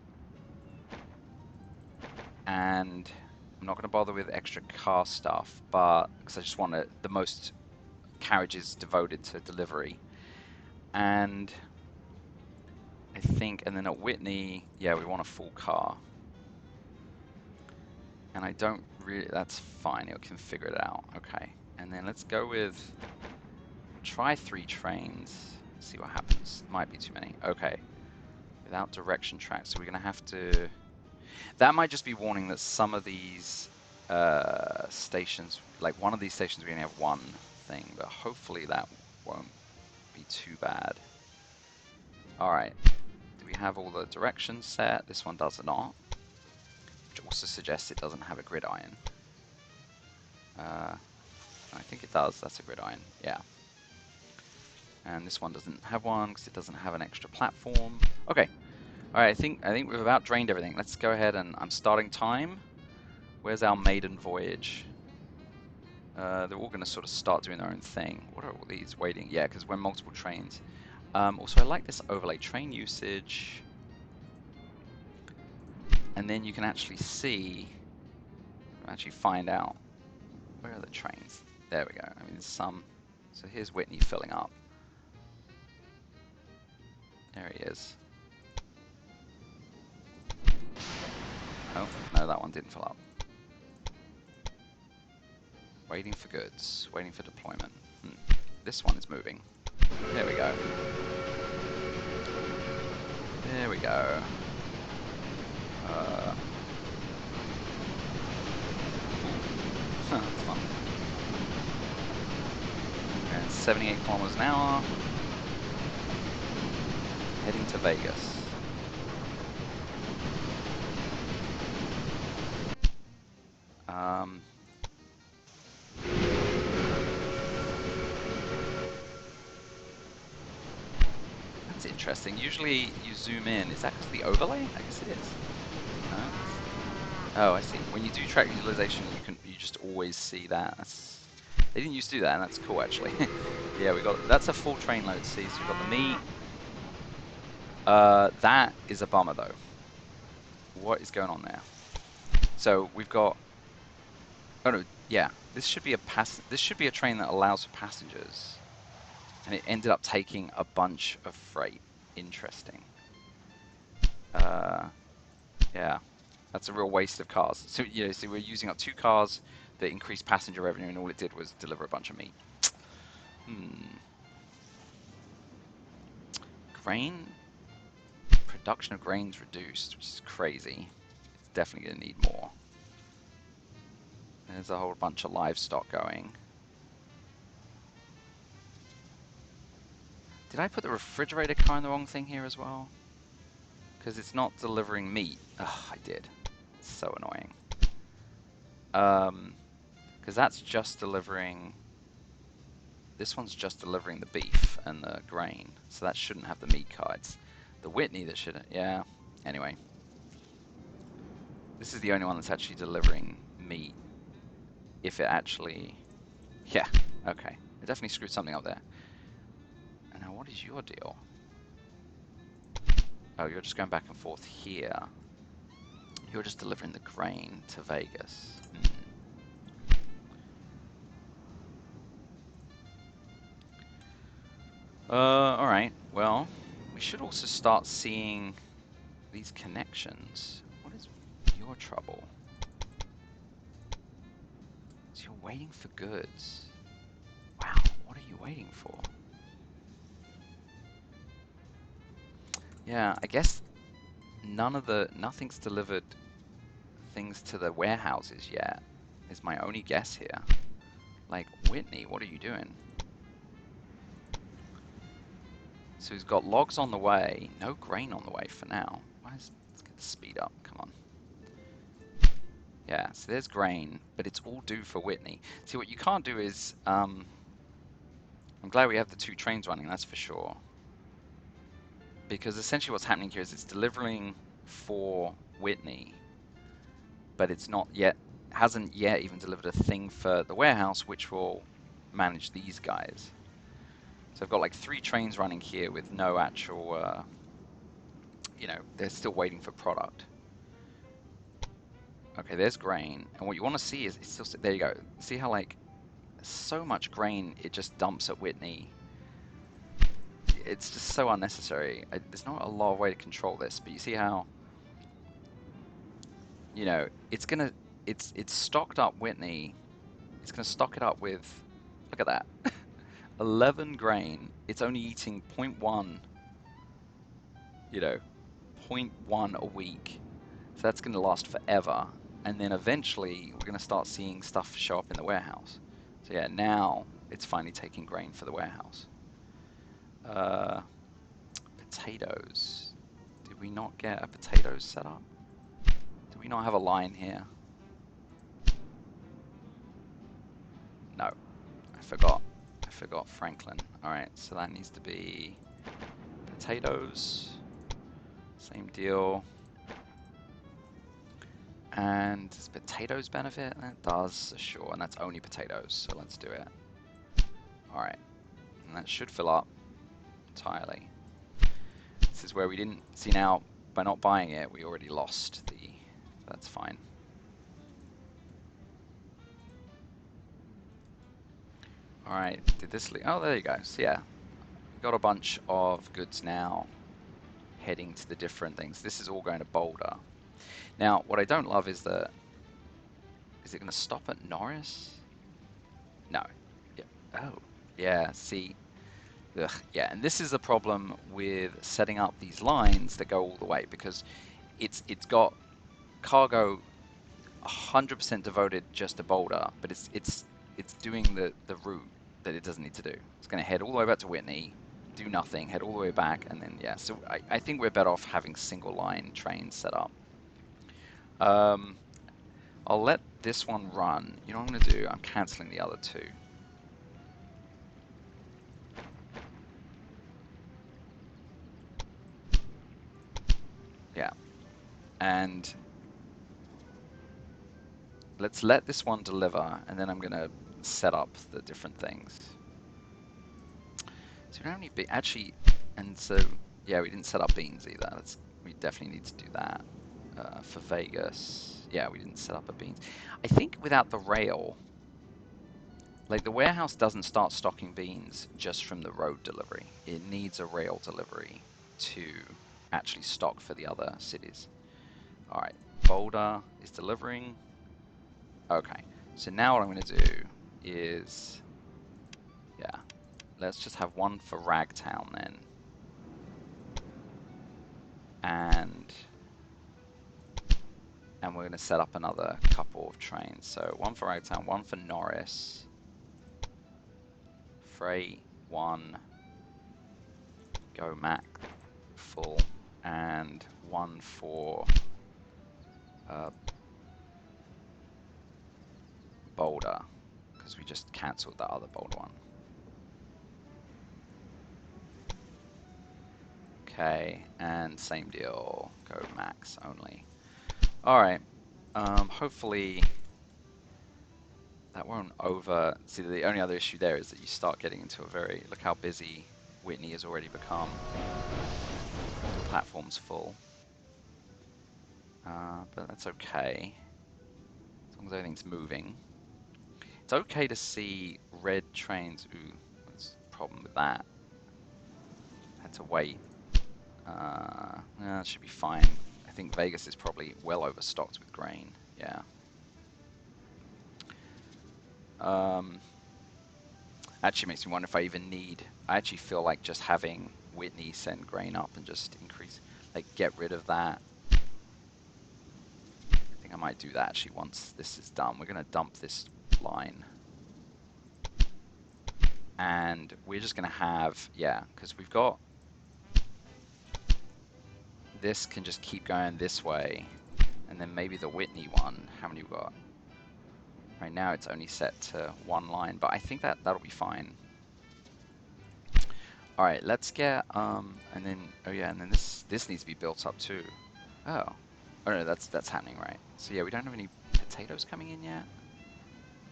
and I'm not going to bother with extra car stuff, but because I just want the most carriages devoted to delivery. And I think, and then at Whitney, yeah, we want a full car. And I don't really, that's fine, it can figure it out. Okay, and then let's go with, try 3 trains, see what happens. Might be too many. Okay, without direction tracks, so we're gonna have to, that might just be warning that some of these stations, like one of these stations we only have one thing, but hopefully that won't be too bad. Alright, do we have all the directions set? This one does not, which also suggests it doesn't have a gridiron. I think it does, that's a gridiron, yeah. And this one doesn't have one because it doesn't have an extra platform. Okay, alright, I think we've about drained everything. Let's go ahead, and I'm starting time. Where's our maiden voyage? They're all going to sort of start doing their own thing. What are all these waiting? Yeah, because we're multiple trains. Also, I like this overlay, train usage. And then you can actually see, actually find out, where are the trains? There we go. I mean, there's some. So here's Whitney filling up. There he is. Oh, no, that one didn't fill up. Waiting for goods. Waiting for deployment. This one is moving. There we go. There we go. That's fun. And 78 kilometers an hour. Heading to Vegas. That's interesting. Usually you zoom in. Is that because of the overlay? I guess it is. Oh, I see. When you do track utilization, you just always see that. They didn't used to do that, and that's cool actually. Yeah, that's a full train load. See, so we've got the meat. That is a bummer though. What is going on there? So we've got. Oh no, yeah. This should be a train that allows for passengers, and it ended up taking a bunch of freight. Interesting. Yeah, that's a real waste of cars. So so we're using up 2 cars that increased passenger revenue, and all it did was deliver a bunch of meat. Grain production of grains reduced, which is crazy. It's definitely gonna need more. There's a whole bunch of livestock going. Did I put the refrigerator car in the wrong thing here as well? Because it's not delivering meat. Ugh, I did. It's so annoying. Because that's just delivering. This one's just delivering the beef and the grain, so that shouldn't have the meat cards. The Whitney that shouldn't. Yeah. Anyway, this is the only one that's actually delivering meat. If it actually, yeah. Okay. It definitely screwed something up there. And now, what is your deal? Oh, you're just going back and forth here. You're just delivering the grain to Vegas. Alright. Well, we should also start seeing these connections. What is your trouble? So you're waiting for goods. Wow, what are you waiting for? Yeah, I guess nothing's delivered things to the warehouses yet, is my only guess here. Like, Whitney, what are you doing? So he's got logs on the way, no grain on the way for now. Let's get the speed up, come on. Yeah, so there's grain, but it's all due for Whitney. See, what you can't do is, I'm glad we have the 2 trains running, that's for sure. Because essentially what's happening here is it's delivering for Whitney, but it's hasn't yet even delivered a thing for the warehouse, which will manage these guys. So I've got like 3 trains running here with no actual, they're still waiting for product. Okay, there's grain, and what you want to see is, it's still, there you go. See how like, so much grain it just dumps at Whitney. It's just so unnecessary. There's not a lot of way to control this, but you see how, it's stocked up Whitney. It's gonna stock it up with, look at that, 11 grain. It's only eating 0.1, 0.1 a week. So that's gonna last forever. And then eventually we're gonna start seeing stuff show up in the warehouse. So yeah, now it's finally taking grain for the warehouse. Potatoes. Did we not get a potatoes set up? Do we not have a line here? No, I forgot. I forgot Franklin. Alright, so that needs to be potatoes. Same deal. And does potatoes benefit? It does, sure, and that's only potatoes, so let's do it. Alright, and that should fill up entirely. This is where we didn't, see now, by not buying it, we already lost the, that's fine. Alright, did this leak? Oh, there you go. So yeah, we've got a bunch of goods now. heading to the different things. This is all going to Boulder. Now, what I don't love is that, is it going to stop at Norris? No. Yeah. Oh, yeah, see. Ugh, yeah, and this is the problem with setting up these lines that go all the way, because it's got cargo 100% devoted just to Boulder, but it's doing the route that it doesn't need to do. It's going to head all the way back to Whitney, do nothing, head all the way back, and then yeah. So I think we're better off having single line trains set up. I'll let this one run. You know what I'm going to do? I'm canceling the other two. Yeah, and let's let this one deliver, and then I'm going to set up the different things. So we don't have any actually, and so yeah, we didn't set up beans either. We definitely need to do that for Vegas. Yeah, we didn't set up a beans. I think without the rail, like the warehouse doesn't start stocking beans just from the road delivery. It needs a rail delivery to actually stock for the other cities. All right, Boulder is delivering. Okay, so now what I'm going to do is, yeah, let's just have one for Ragtown then. And we're going to set up another couple of trains. So one for Ragtown, one for Norris, Freight 1, Go Mac full, and one for Boulder, because we just cancelled that other Boulder one. Okay, and same deal, Go Max only. Alright, hopefully that won't over... See, the only other issue there is that you start getting into a very... Look how busy Whitney has already become. The platform's full. But that's okay. As long as everything's moving. It's okay to see red trains. Ooh, what's the problem with that? Had to wait. That should be fine. I think Vegas is probably well overstocked with grain. Yeah. Actually makes me wonder if I even need... I actually feel like just having Whitney send grain up and just increase... Like, get rid of that. I think I might do that actually once this is done. We're going to dump this line. And we're just going to have... Yeah, because we've got... This can just keep going this way. And then maybe the Whitney one. How many we got? Right now it's only set to one line, but I think that'll be fine. All right, let's get and then oh yeah, and then this needs to be built up too. Oh, oh no, that's happening, right? So yeah, we don't have any potatoes coming in yet,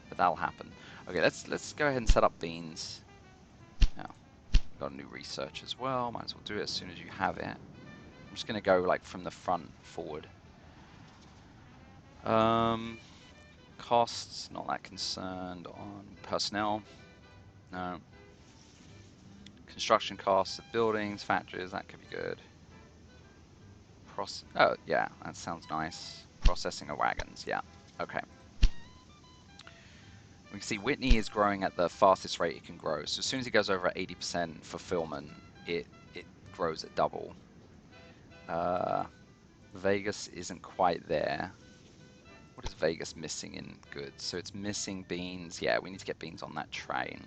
but that'll happen. Okay, let's go ahead and set up beans. Now, got a new research as well. Might as well do it as soon as you have it. I'm just gonna go like from the front forward. Costs, not that concerned on personnel. No. Construction costs of buildings, factories, that could be good. Oh, yeah, that sounds nice. Processing of wagons, yeah, okay. We can see Whitney is growing at the fastest rate it can grow. So as soon as it goes over 80% fulfillment, it grows at double. Vegas isn't quite there. What is Vegas missing in goods? So it's missing beans. Yeah, we need to get beans on that train.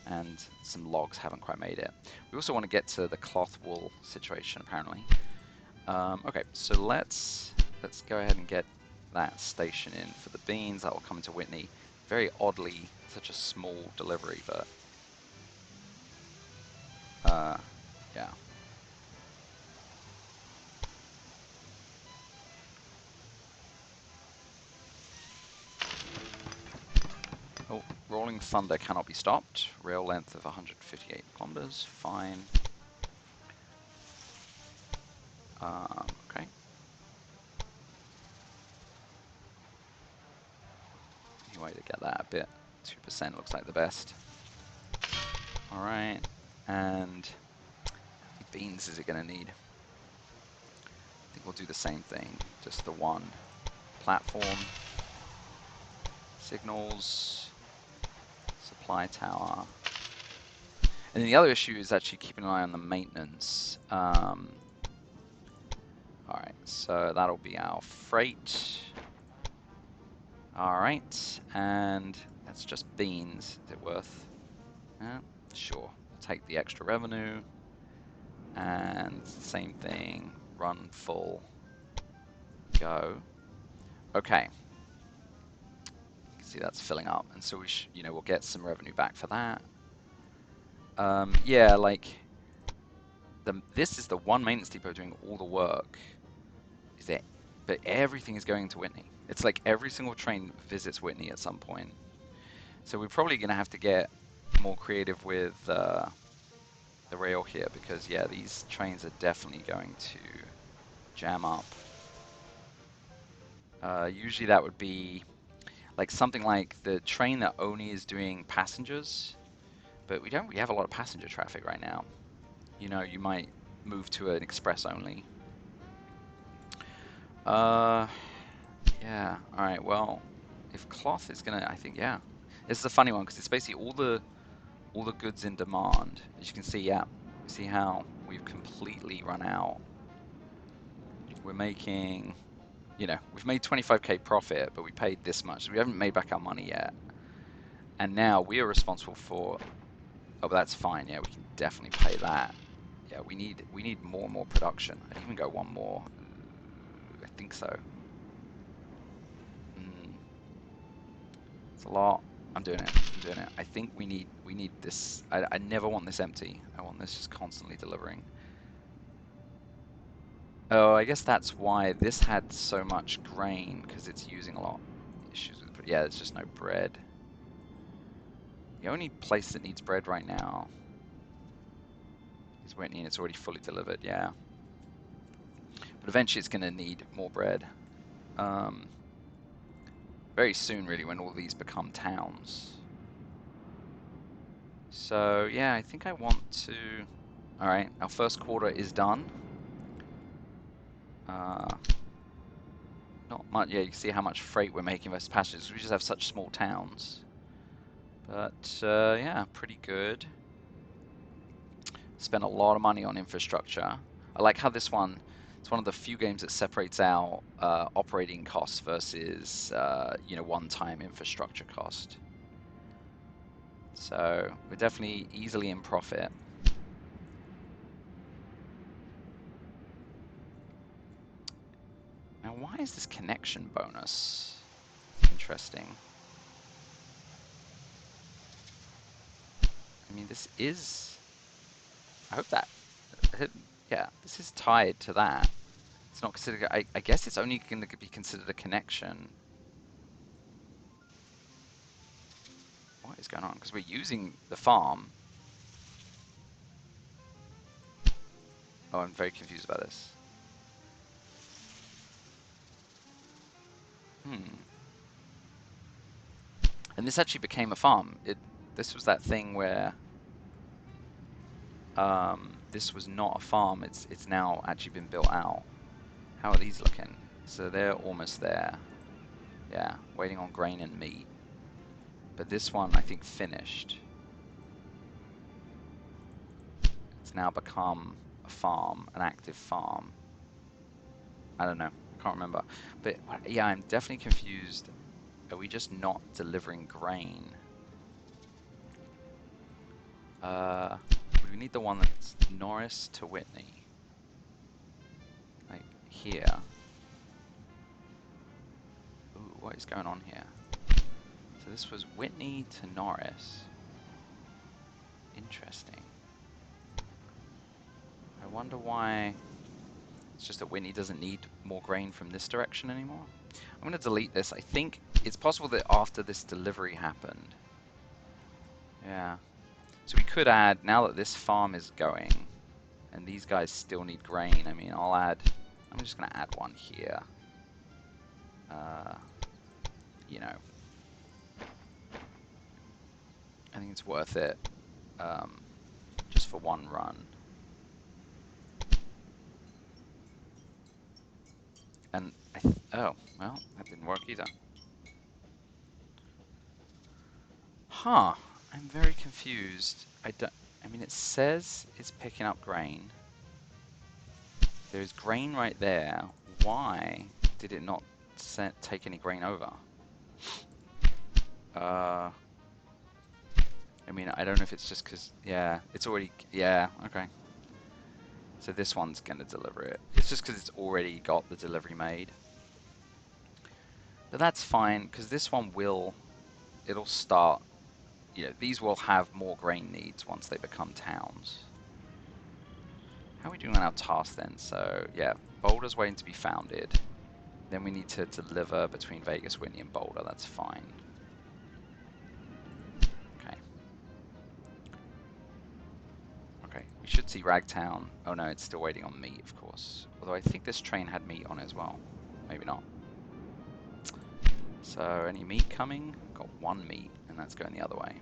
And some logs haven't quite made it. We also want to get to the cloth wool situation, apparently. Okay, so let's go ahead and get that station in for the beans. That will come into Whitney. Very oddly, such a small delivery, but yeah. Oh, Rolling Thunder cannot be stopped. Rail length of 158 kilometers. Fine. Okay. Any way to get that a bit? 2% looks like the best. All right, and how many beans is it going to need? think we'll do the same thing, just the one platform, signals, supply tower. And then the other issue is actually keeping an eye on the maintenance. Alright, so that'll be our freight. Alright, and that's just beans. Is it worth? Sure. We'll take the extra revenue. And same thing, run full, go. Okay. You can see that's filling up, and so we'll get some revenue back for that. Yeah, like this is the one maintenance depot doing all the work. Is it? But everything is going to Whitney. It's like every single train visits Whitney at some point. So we're probably going to have to get more creative with the rail here, because yeah, these trains are definitely going to jam up. Usually that would be like something like the train that only is doing passengers, but we don't really have a lot of passenger traffic right now. You know, you might move to an express only. Yeah, alright, well, if cloth is gonna, I think, yeah. This is a funny one, because it's basically all the goods in demand. As you can see, yeah, see how we've completely run out. We're making, you know, we've made 25k profit, but we paid this much. So we haven't made back our money yet. And now we are responsible for, oh, but that's fine, yeah, we can definitely pay that. Yeah, we need more and more production. I'd even go one more. I think so. It's a lot. I'm doing it. I'm doing it. I think we need this. I never want this empty. I want this just constantly delivering. Oh, I guess that's why this had so much grain, because it's using a lot. Issues with, yeah, there's just no bread. The only place that needs bread right now is Whitney, and it's already fully delivered, yeah. But eventually it's going to need more bread. Very soon, really, when all these become towns. So, yeah, I think I want to... Alright, our first quarter is done. Not much. Yeah, you can see how much freight we're making versus passengers. We just have such small towns. But, yeah, pretty good. Spent a lot of money on infrastructure. I like how this one, it's one of the few games that separates out operating costs versus, you know, one-time infrastructure cost. So we're definitely easily in profit. Now, why is this connection bonus interesting? I mean, this is... I hope that... Yeah, this is tied to that. It's not considered... I guess it's only going to be considered a connection. What is going on? Because we're using the farm. Oh, I'm very confused about this. And this actually became a farm. This was that thing where this was not a farm. It's now actually been built out. How are these looking? So they're almost there. Yeah, waiting on grain and meat. But this one, I think, finished. It's now become a farm, an active farm. I don't know. I can't remember. But yeah, I'm definitely confused. Are we just not delivering grain? We need the one that's Norris to Whitney. Like here. Ooh, what is going on here? So this was Whitney to Norris. Interesting. I wonder why it's just that Whitney doesn't need more grain from this direction anymore. I'm going to delete this. I think it's possible that after this delivery happened. Yeah. So we could add, now that this farm is going, and these guys still need grain, I mean, I'm just going to add one here. You know, I think it's worth it, just for one run. And oh, well, that didn't work either. Huh. I'm very confused. I mean, it says it's picking up grain. There's grain right there. Why did it not take any grain over? Uh, I mean, I don't know if it's just because, yeah, it's already, yeah, okay. So this one's going to deliver it. It's just because it's already got the delivery made. But that's fine, because this one it'll start, these will have more grain needs once they become towns. How are we doing on our task then? So, yeah, Boulder's waiting to be founded. Then we need to deliver between Vegas, Whitney, and Boulder. That's fine. Okay. Okay, we should see Ragtown. Oh no, it's still waiting on meat, of course. Although I think this train had meat on it as well. Maybe not. So, any meat coming? Got one meat, and that's going the other way.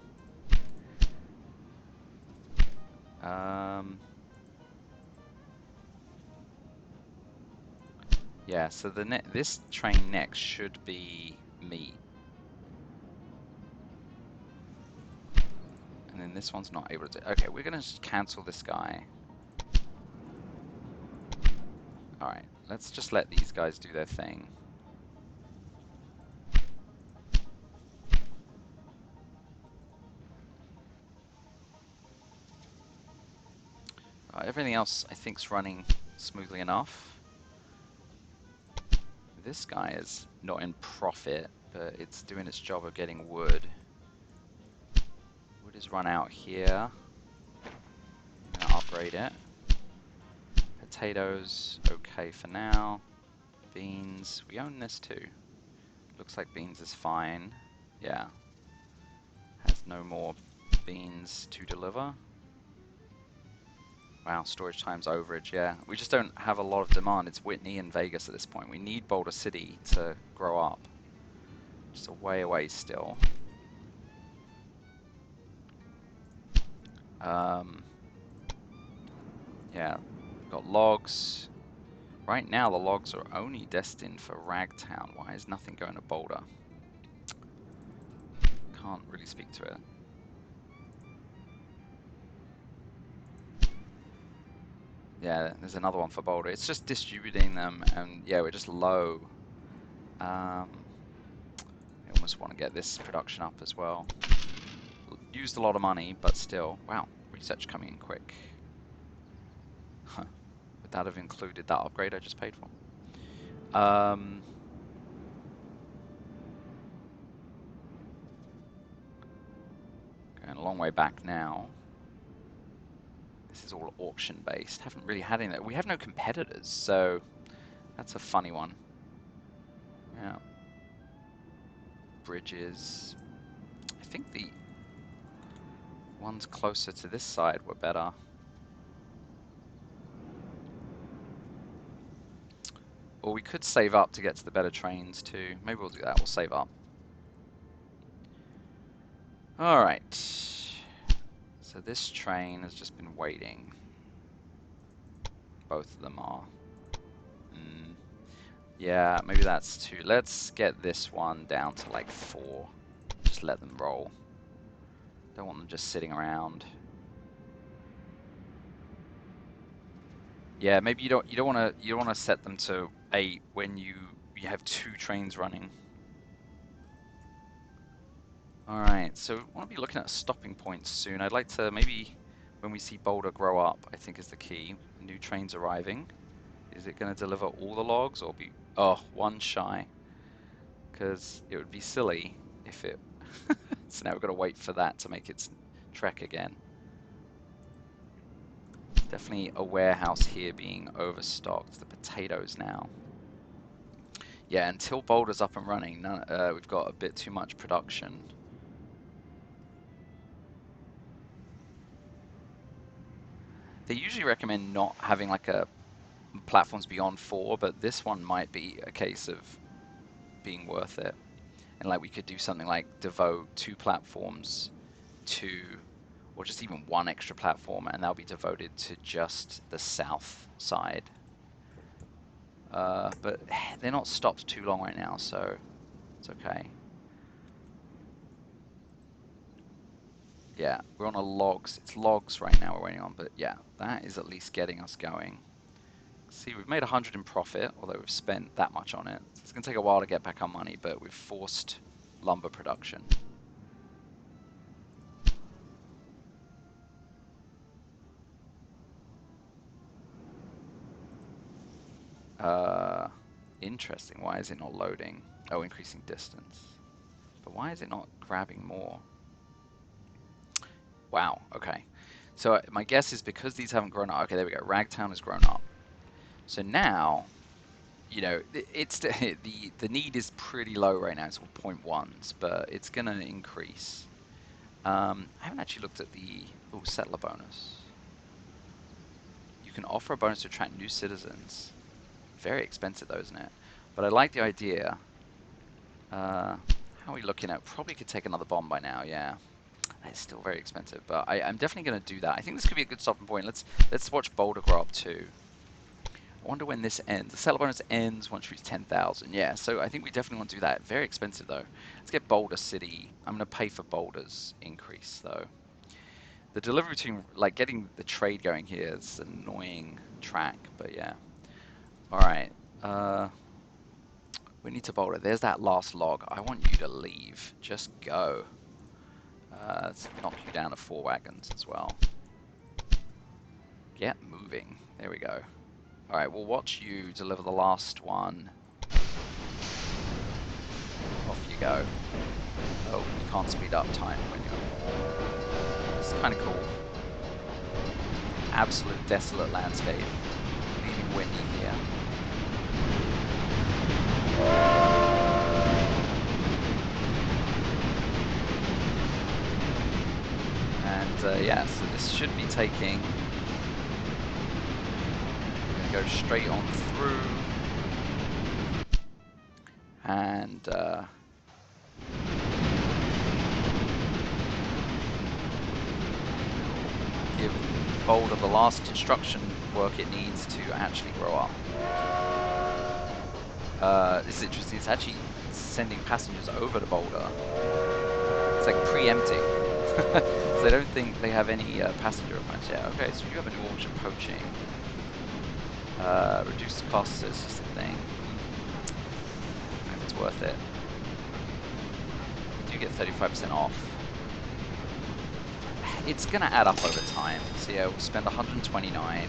Yeah, so this train next should be meat. And then this one's not able to... Okay, we're going to just cancel this guy. Alright, let's just let these guys do their thing. Everything else, I think, is running smoothly enough. This guy is not in profit, but it's doing its job of getting wood. Wood is run out here. I'm going to upgrade it. Potatoes, okay for now. Beans, we own this too. Looks like beans is fine. Yeah. Has no more beans to deliver. Wow, storage time's overage, yeah. We just don't have a lot of demand. It's Whitney and Vegas at this point. We need Boulder City to grow up. Just a way away still. Yeah, got logs. Right now the logs are only destined for Ragtown. Why is nothing going to Boulder? Can't really speak to it. Yeah, there's another one for Boulder. It's just distributing them, and yeah, we're just low. I almost want to get this production up as well. Used a lot of money, but still. Wow, research coming in quick. Huh. Would that have included that upgrade I just paid for? Going a long way back now. This is all auction based. Haven't really had any. We have no competitors, so that's a funny one. Yeah. Bridges. I think the ones closer to this side were better. Or we could save up to get to the better trains too. Maybe we'll do that. We'll save up. Alright. So this train has just been waiting. Both of them are. Yeah, maybe that's 2. Let's get this one down to like 4. Just let them roll. Don't want them just sitting around. Yeah, maybe you don't want to set them to 8 when you have 2 trains running. All right, so I want to be looking at stopping points soon. I'd like to maybe when we see Boulder grow up, I think is the key. New trains arriving. Is it going to deliver all the logs or be one shy? Because it would be silly if it. So now we've got to wait for that to make its trek again. Definitely a warehouse here being overstocked. The potatoes now. Yeah, until Boulder's up and running, we've got a bit too much production. They usually recommend not having like a platforms beyond 4, but this one might be a case of being worth it. And like we could do something like devote 2 platforms to, or just even 1 extra platform, and that'll be devoted to just the south side. But they're not stopped too long right now, so it's okay. Yeah, we're on a logs. It's logs right now we're waiting on, but yeah, that is at least getting us going. See, we've made 100 in profit, although we've spent that much on it. It's going to take a while to get back our money, but we've forced lumber production. Uh, Interesting. Why is it not loading? Oh, increasing distance. But why is it not grabbing more? Wow, okay. So my guess is because these haven't grown up. Okay, there we go. Ragtown has grown up. So now, you know, it's the need is pretty low right now. It's all 0.1s, but it's going to increase. I haven't actually looked at the settler bonus. You can offer a bonus to attract new citizens. Very expensive though, isn't it? But I like the idea. How are we looking at? Probably could take another bomb by now, yeah. It's still very expensive, but I'm definitely going to do that. I think this could be a good stopping point. Let's watch Boulder grow up too. I wonder when this ends. The settler bonus ends once you reach 10,000. Yeah, so I think we definitely want to do that. Very expensive though. Let's get Boulder City. I'm going to pay for Boulder's increase though. The delivery between, like, getting the trade going here is an annoying track, but yeah. Alright, we need to Boulder. There's that last log. I want you to leave. Just go. Let's knock you down to 4 wagons as well. Get moving. There we go. Alright, we'll watch you deliver the last one. Off you go. Oh, you can't speed up time when you're... It's kind of cool. Absolute desolate landscape. Leaving Whitney here. And yeah, so this should be taking... Go straight on through. And give Boulder the last construction work it needs to actually grow up. This is interesting. It's actually sending passengers over to Boulder. It's like preempting. So I don't think they have any passenger requirements yet. Okay, so you have a new auction poaching. Reduced costs is just a thing. If it's worth it. You do get 35% off. It's going to add up over time. So yeah, we'll spend 129.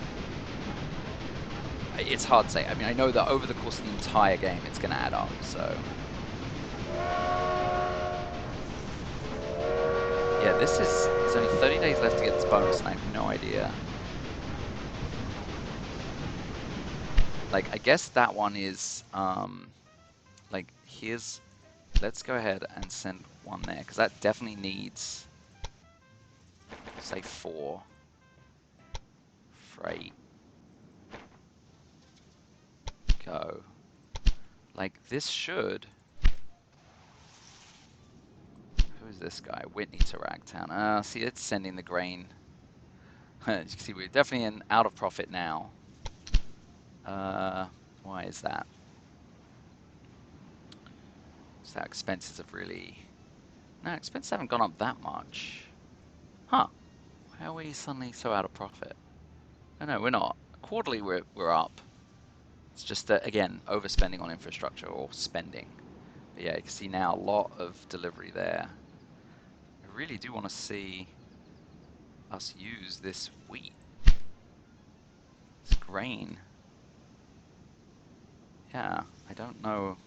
It's hard to say. I mean, I know that over the course of the entire game, it's going to add up, so... Yeah, there's only 30 days left to get this bonus, and I have no idea. Like, I guess that one is, like, here's... Let's go ahead and send one there, because that definitely needs, say, 4. Freight. Go. Like, this should... Who is this guy? Whitney to Ragtown. See, it's sending the grain. As you can see, we're definitely out of profit now. Why is that? So expenses have really... No, expenses haven't gone up that much. Huh. Why are we suddenly so out of profit? No, we're not. Quarterly, we're up. It's just that, again, overspending on infrastructure or spending. But yeah, you can see now a lot of delivery there. I really do want to see us use this wheat. This grain. Yeah, I don't know.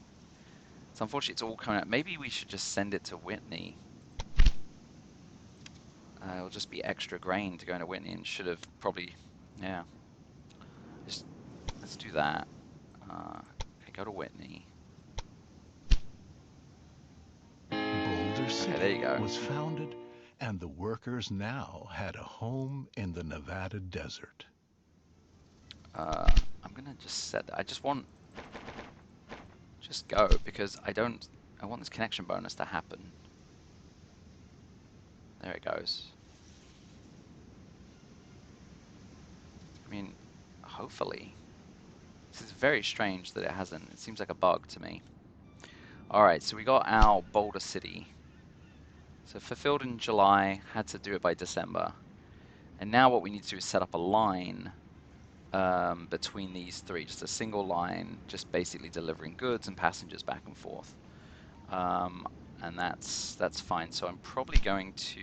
It's unfortunate it's all coming out. Maybe we should just send it to Whitney. It'll just be extra grain to go into Whitney, and should have probably, yeah. Just, let's do that. Okay, go to Whitney. Boulder City There you go. was founded, and the workers now had a home in the Nevada desert. I'm gonna just set that. I just want, just go, because I want this connection bonus to happen. There it goes. I mean, hopefully. This is very strange that it hasn't. It seems like a bug to me. Alright, so we got our Boulder City. So fulfilled in July, had to do it by December. And now what we need to do is set up a line between these three, just a single line, just basically delivering goods and passengers back and forth. And that's fine. So I'm probably going to,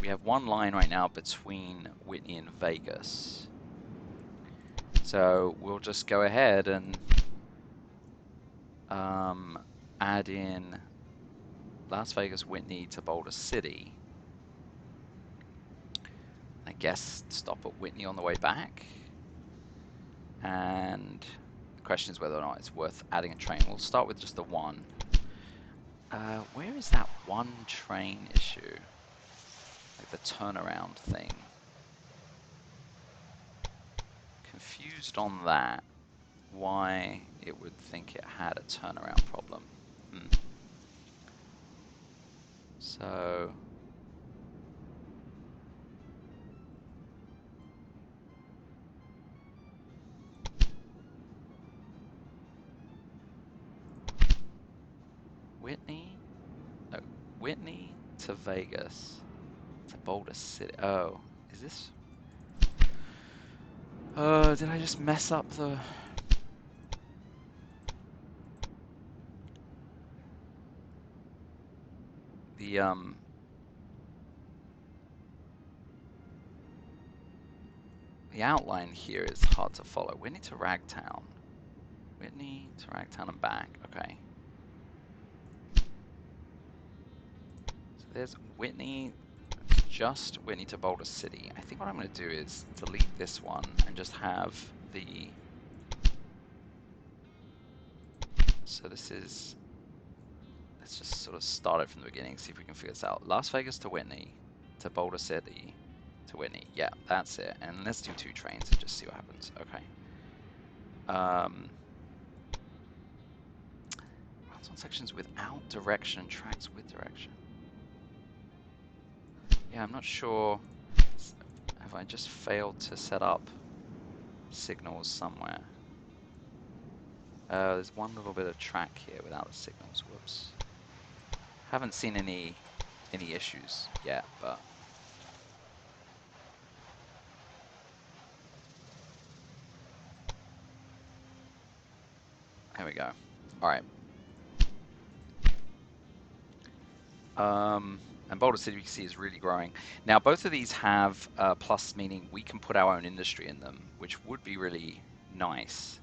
we have one line right now between Whitney and Vegas. So we'll just go ahead and add in Las Vegas, Whitney to Boulder City. I guess stop at Whitney on the way back. And the question is whether or not it's worth adding a train. We'll start with just the one. Where is that one train issue? Like the turnaround thing. Confused on that. Why it would think it had a turnaround problem. So Whitney to Vegas to Boulder City. Oh, is this? Did I just mess up the? The outline here is hard to follow. Whitney to Ragtown. Whitney to Ragtown and back. Okay. So there's Whitney. It's just Whitney to Boulder City. I think what I'm going to do is delete this one and just have the. So this is. Let's just sort of start it from the beginning, see if we can figure this out. Las Vegas to Whitney to Boulder City to Whitney. Yeah, that's it. And let's do 2 trains and just see what happens. Okay. Routes on sections without direction, tracks with direction. Yeah, I'm not sure. Have I just failed to set up signals somewhere? There's one little bit of track here without the signals. Whoops. Haven't seen any issues yet, but there we go. All right. And Boulder City, you can see, is really growing. Now, both of these have plus, meaning we can put our own industry in them, which would be really nice.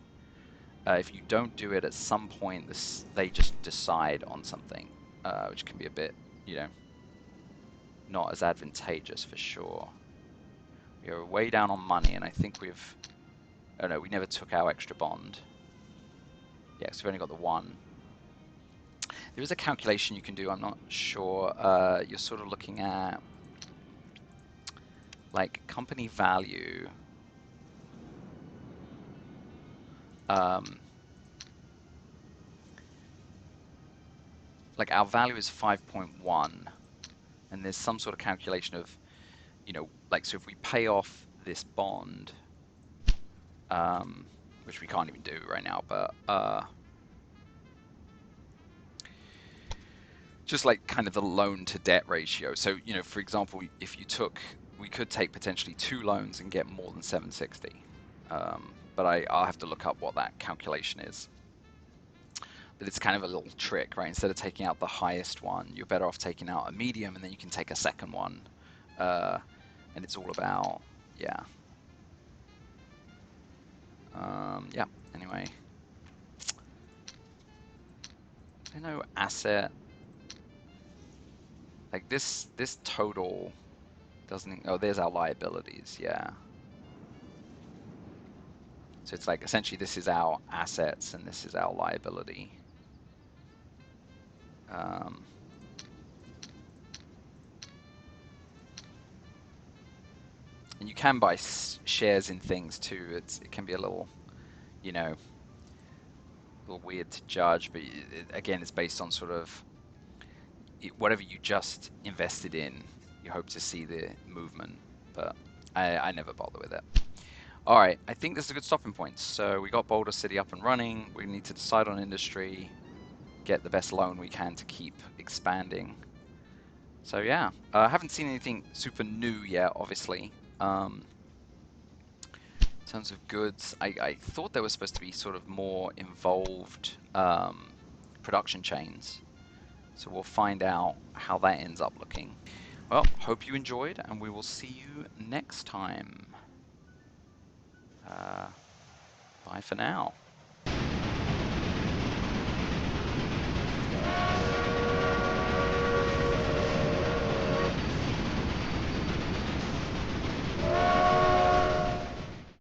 If you don't do it at some point, they just decide on something, which can be a bit, not as advantageous for sure. We are way down on money, and I think we've... Oh no, we never took our extra bond. Yeah, so we've only got the one. There is a calculation you can do, I'm not sure. You're sort of looking at like company value. Like our value is 5.1, and there's some sort of calculation of, like, so if we pay off this bond, which we can't even do right now, but just like kind of the loan to debt ratio. So, for example, if you we could take potentially 2 loans and get more than 760. But I'll have to look up what that calculation is. But it's kind of a little trick, right? Instead of taking out the highest one, you're better off taking out a medium, and then you can take a second one. And it's all about, yeah. Yeah, anyway. I know asset. Like this total doesn't, oh, there's our liabilities, yeah. So it's like essentially this is our assets and this is our liability. And you can buy shares in things too. It can be a little, a little weird to judge, but again, it's based on sort of whatever you just invested in, you hope to see the movement, but I never bother with it. All right, I think this is a good stopping point. So we got Boulder City up and running. We need to decide on industry, get the best loan we can to keep expanding. So yeah, I haven't seen anything super new yet, obviously. In terms of goods, I thought there was supposed to be sort of more involved production chains. So we'll find out how that ends up looking. Well, hope you enjoyed, and we will see you next time. Bye for now.